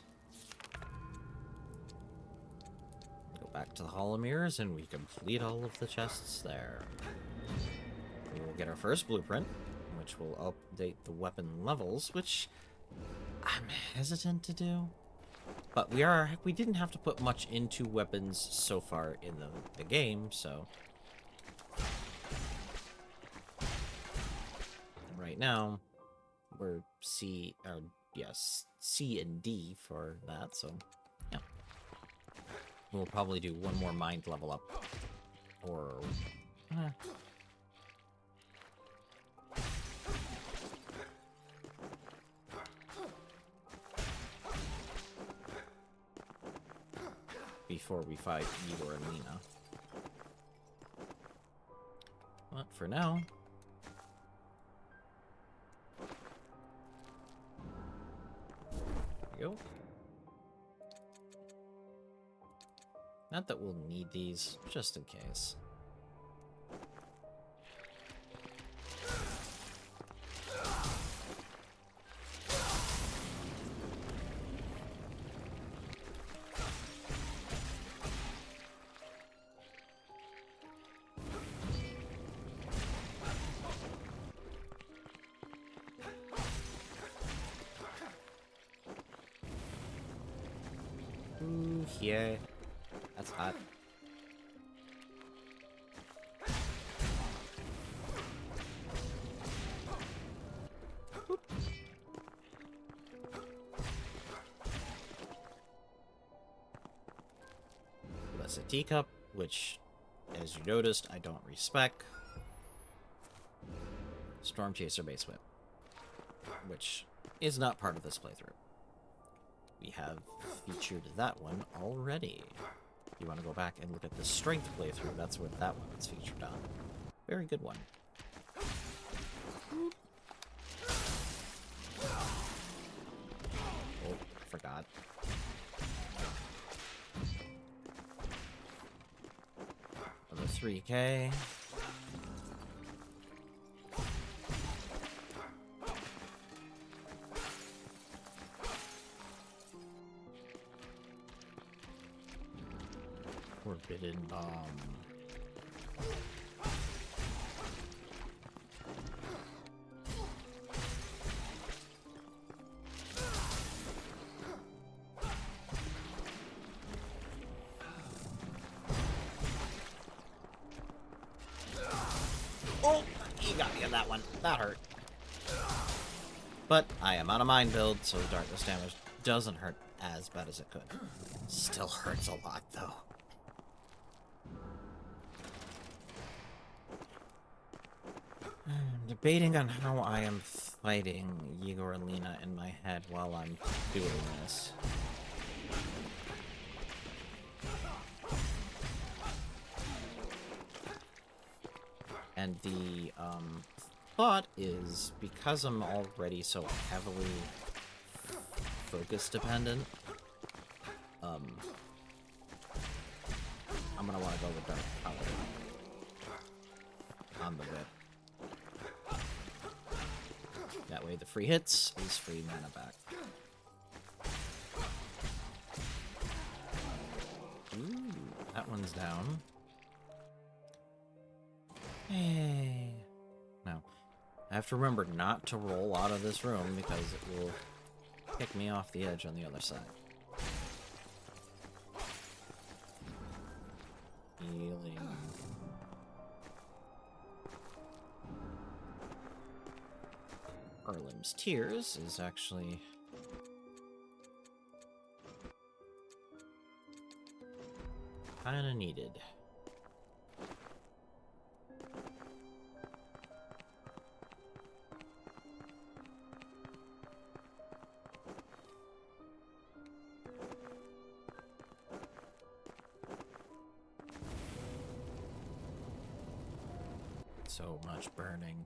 Go back to the Hall of Mirrors and we complete all of the chests there. We will get our first blueprint, which will update the weapon levels, which I'm hesitant to do. But we didn't have to put much into weapons so far in the game, so right now we're C and D for that, so yeah. We'll probably do one more mind level up Or... before we fight Igor and Lena. But for now... There we go. Not that we'll need these, just in case. Ooh, yeah. That's hot. That's a teacup, which, as you noticed, I don't respec. Storm Chaser Base Whip, which is not part of this playthrough. We have featured that one already. You want to go back and look at the strength playthrough, that's what that one is featured on. Very good one. Oh, forgot. Another 3K. Forbidden Bomb. Oh, you got me on that one. That hurt. But I am on a mine build, so darkness damage doesn't hurt as bad as it could. Still hurts a lot, though. I'm debating on how I am fighting Igor and Lena in my head while I'm doing this. And the thought is, because I'm already so heavily focus dependent, I'm gonna want to go with Dark Paladin on the whip. That way the free hits is free mana back. Ooh, that one's down. Hey. Now, I have to remember not to roll out of this room because it will kick me off the edge on the other side. Healing. Arlim's Tears is actually kinda needed. So much burning.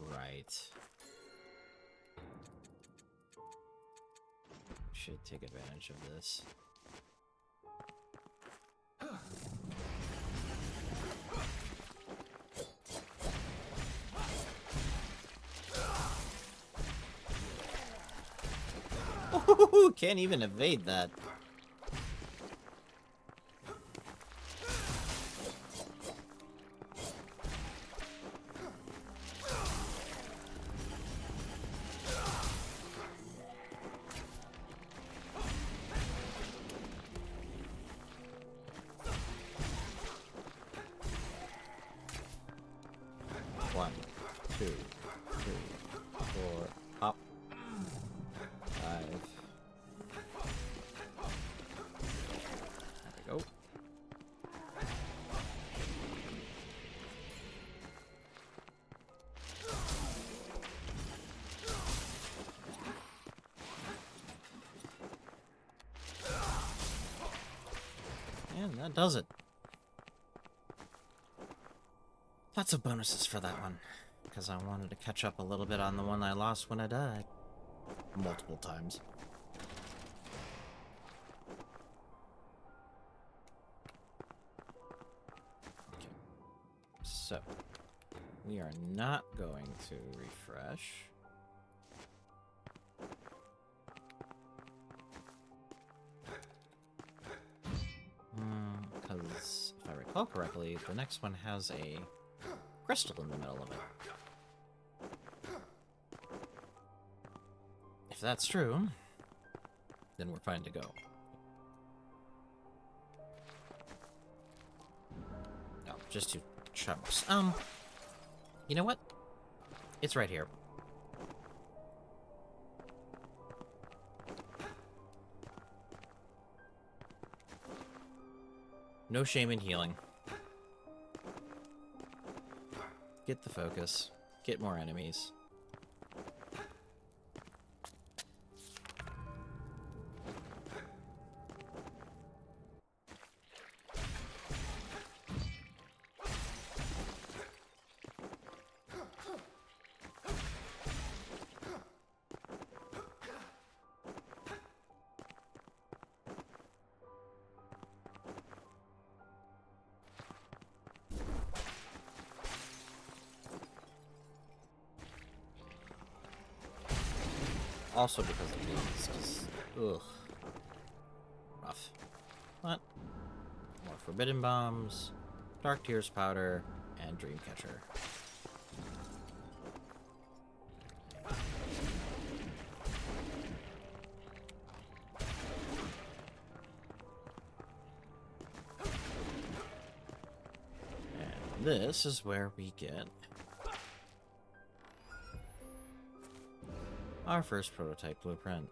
Right. Should take advantage of this. Oh, can't even evade that. One, two, three, four, pop. that does it. Lots of bonuses for that one, because I wanted to catch up a little bit on the one I lost when I died. Multiple times. Okay. So, we are not going to refresh. Because, if I recall correctly, the next one has a crystal in the middle of it. If that's true, then we're fine to go. No, just 2 chunks. You know what? It's right here. No shame in healing. Get the focus. Get more enemies. Also because of these, because, ugh. Rough. But, more Forbidden Bombs, Dark Tears Powder, and Dreamcatcher. And this is where we get our first prototype blueprint.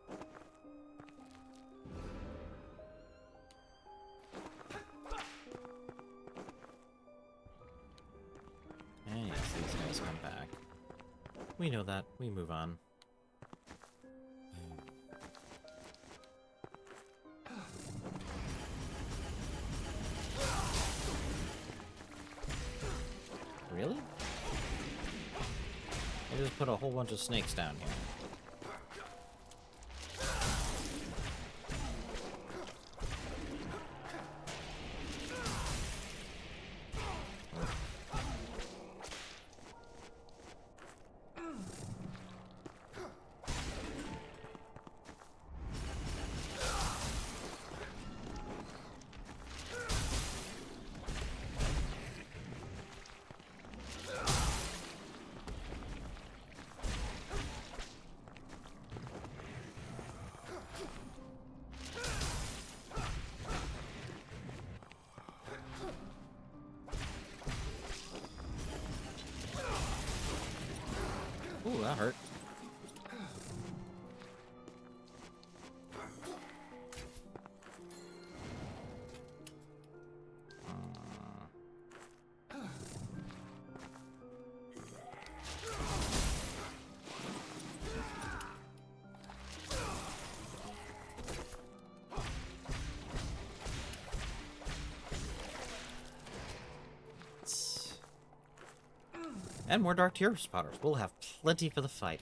And yes, these guys come back. We know that. We move on. Really? I just put a whole bunch of snakes down here. Ooh, that hurt. And more Dark Tear Spotters. We'll have plenty for the fight.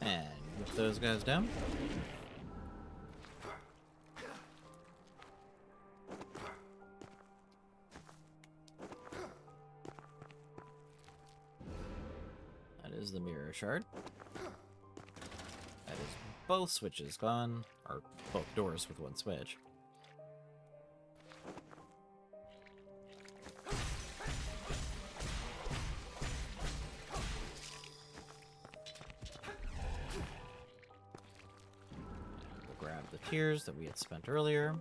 And whip those guys down. That is the mirror shard. That is both switches gone, or both doors with one switch. We'll grab the tears that we had spent earlier.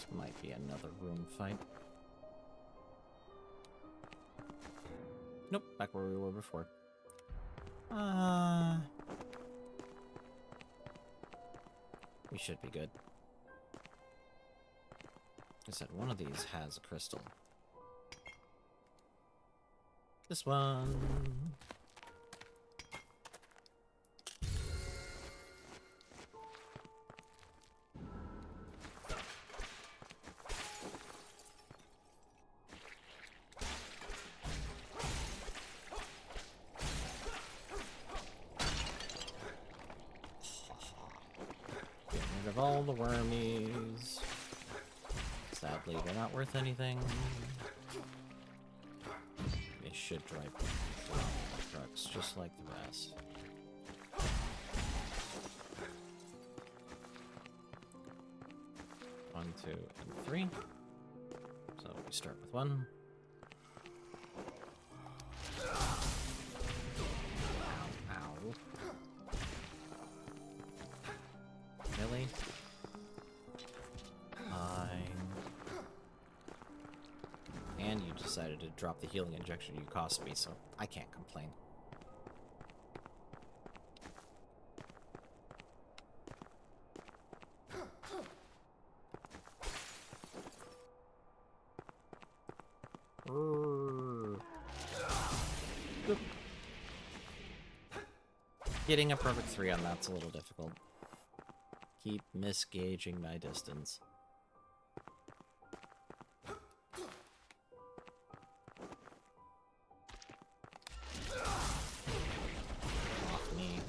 This might be another room fight. Nope, back where we were before. We should be good. I said one of these has a crystal. This one. Get rid of all the wormies. Sadly, they're not worth anything. They should drive trucks just like the rest. One, two, and three. So we start with one. Ow. Really? And you decided to drop the healing injection you cost me, so I can't complain. Getting a perfect 3 on that's a little difficult. Keep misgauging my distance. Off me.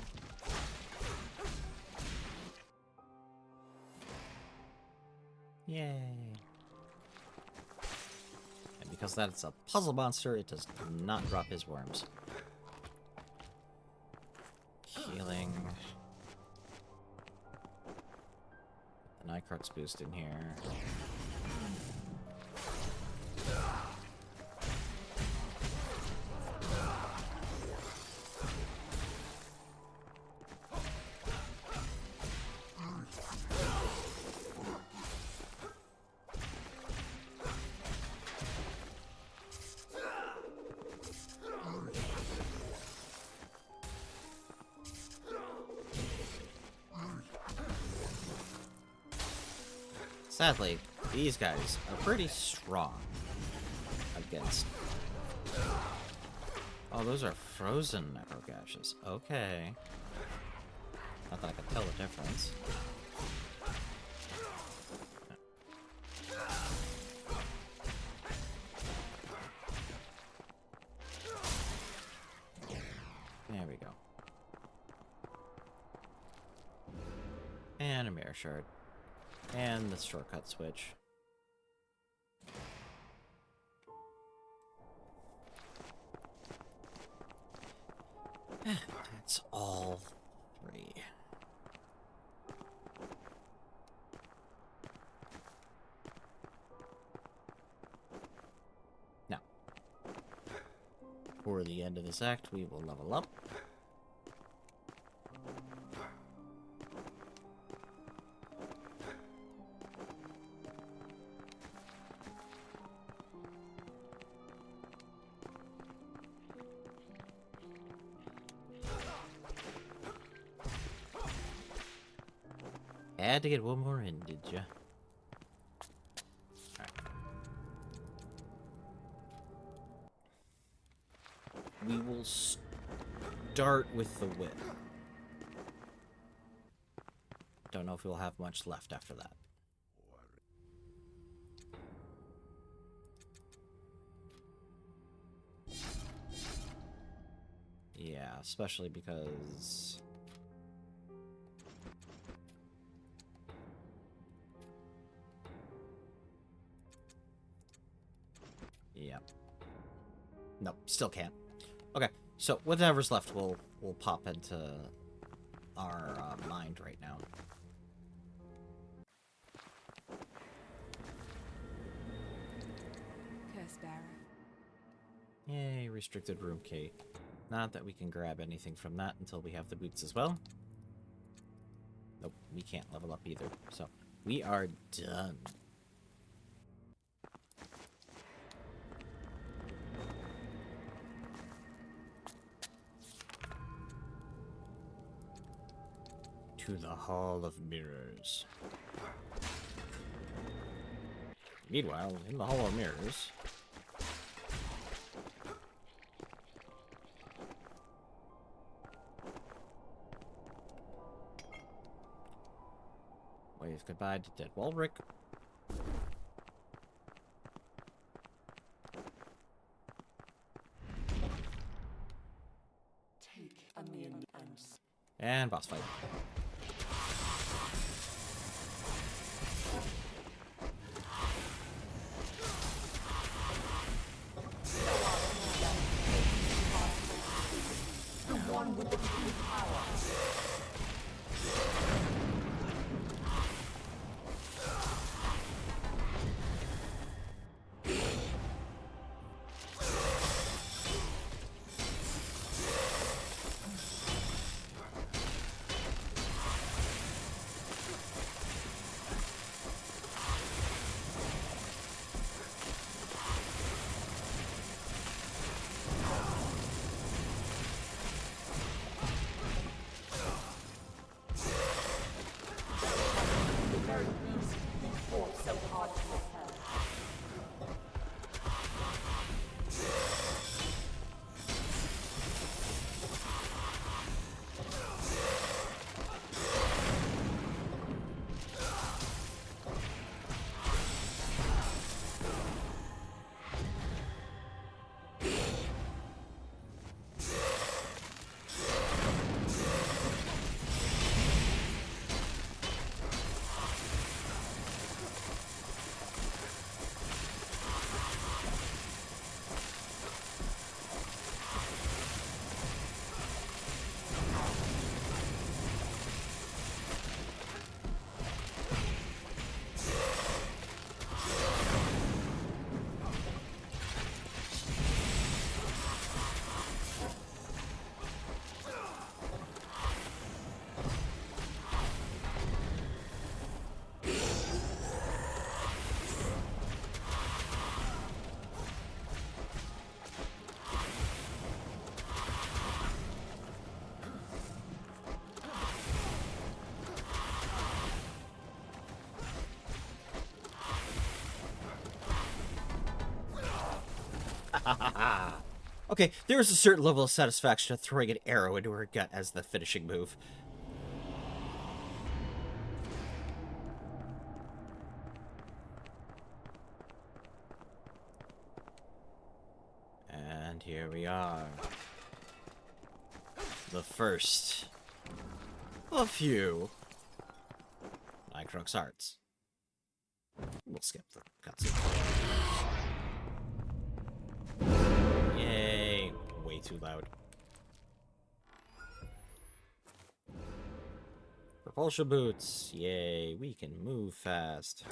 Yay. And because that's a puzzle monster, it does not drop his worms. Healing. The Nycrux boost in here. Sadly, these guys are pretty strong against... Oh, those are frozen necro gashes. Okay. Not that I could tell the difference. There we go. And a mirror shard. And the shortcut switch. That's all 3. Now, for the end of this act, we will level up. Had to get one more in, did ya? Alright. We will start with the whip. Don't know if we'll have much left after that. Yeah, especially because... Yeah. Nope, still can't. Okay, so whatever's left, we'll pop into our mind right now. Curse bearer. Yay, restricted room key. Not that we can grab anything from that until we have the boots as well. Nope, we can't level up either. So, we are done. to the Hall of Mirrors. Meanwhile, in the Hall of Mirrors... wave goodbye to dead Walrick. And boss fight. Okay, there is a certain level of satisfaction of throwing an arrow into her gut as the finishing move. And here we are. The first of few Nightcroak's Hearts. We'll skip the cutscene. Yay! Way too loud. Propulsion boots! Yay! We can move fast.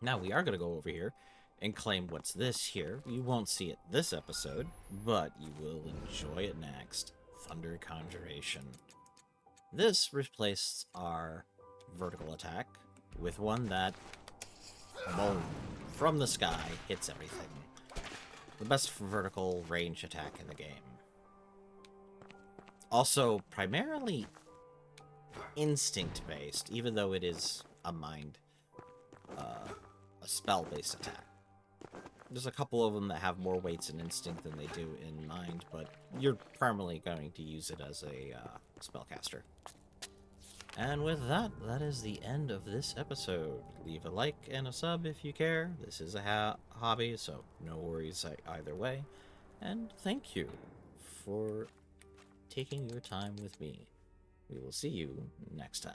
Now we are going to go over here and claim what's this here. You won't see it this episode, but you will enjoy it next. Thunder Conjuration. This replaced our vertical attack with one that, boom, from the sky, hits everything. The best vertical range attack in the game. Also, primarily instinct-based, even though it is a spell-based attack. There's a couple of them that have more weights in instinct than they do in mind, but you're primarily going to use it as a spellcaster. And with that, that is the end of this episode. Leave a like and a sub if you care. This is a hobby, so no worries either way. And thank you for taking your time with me. We will see you next time.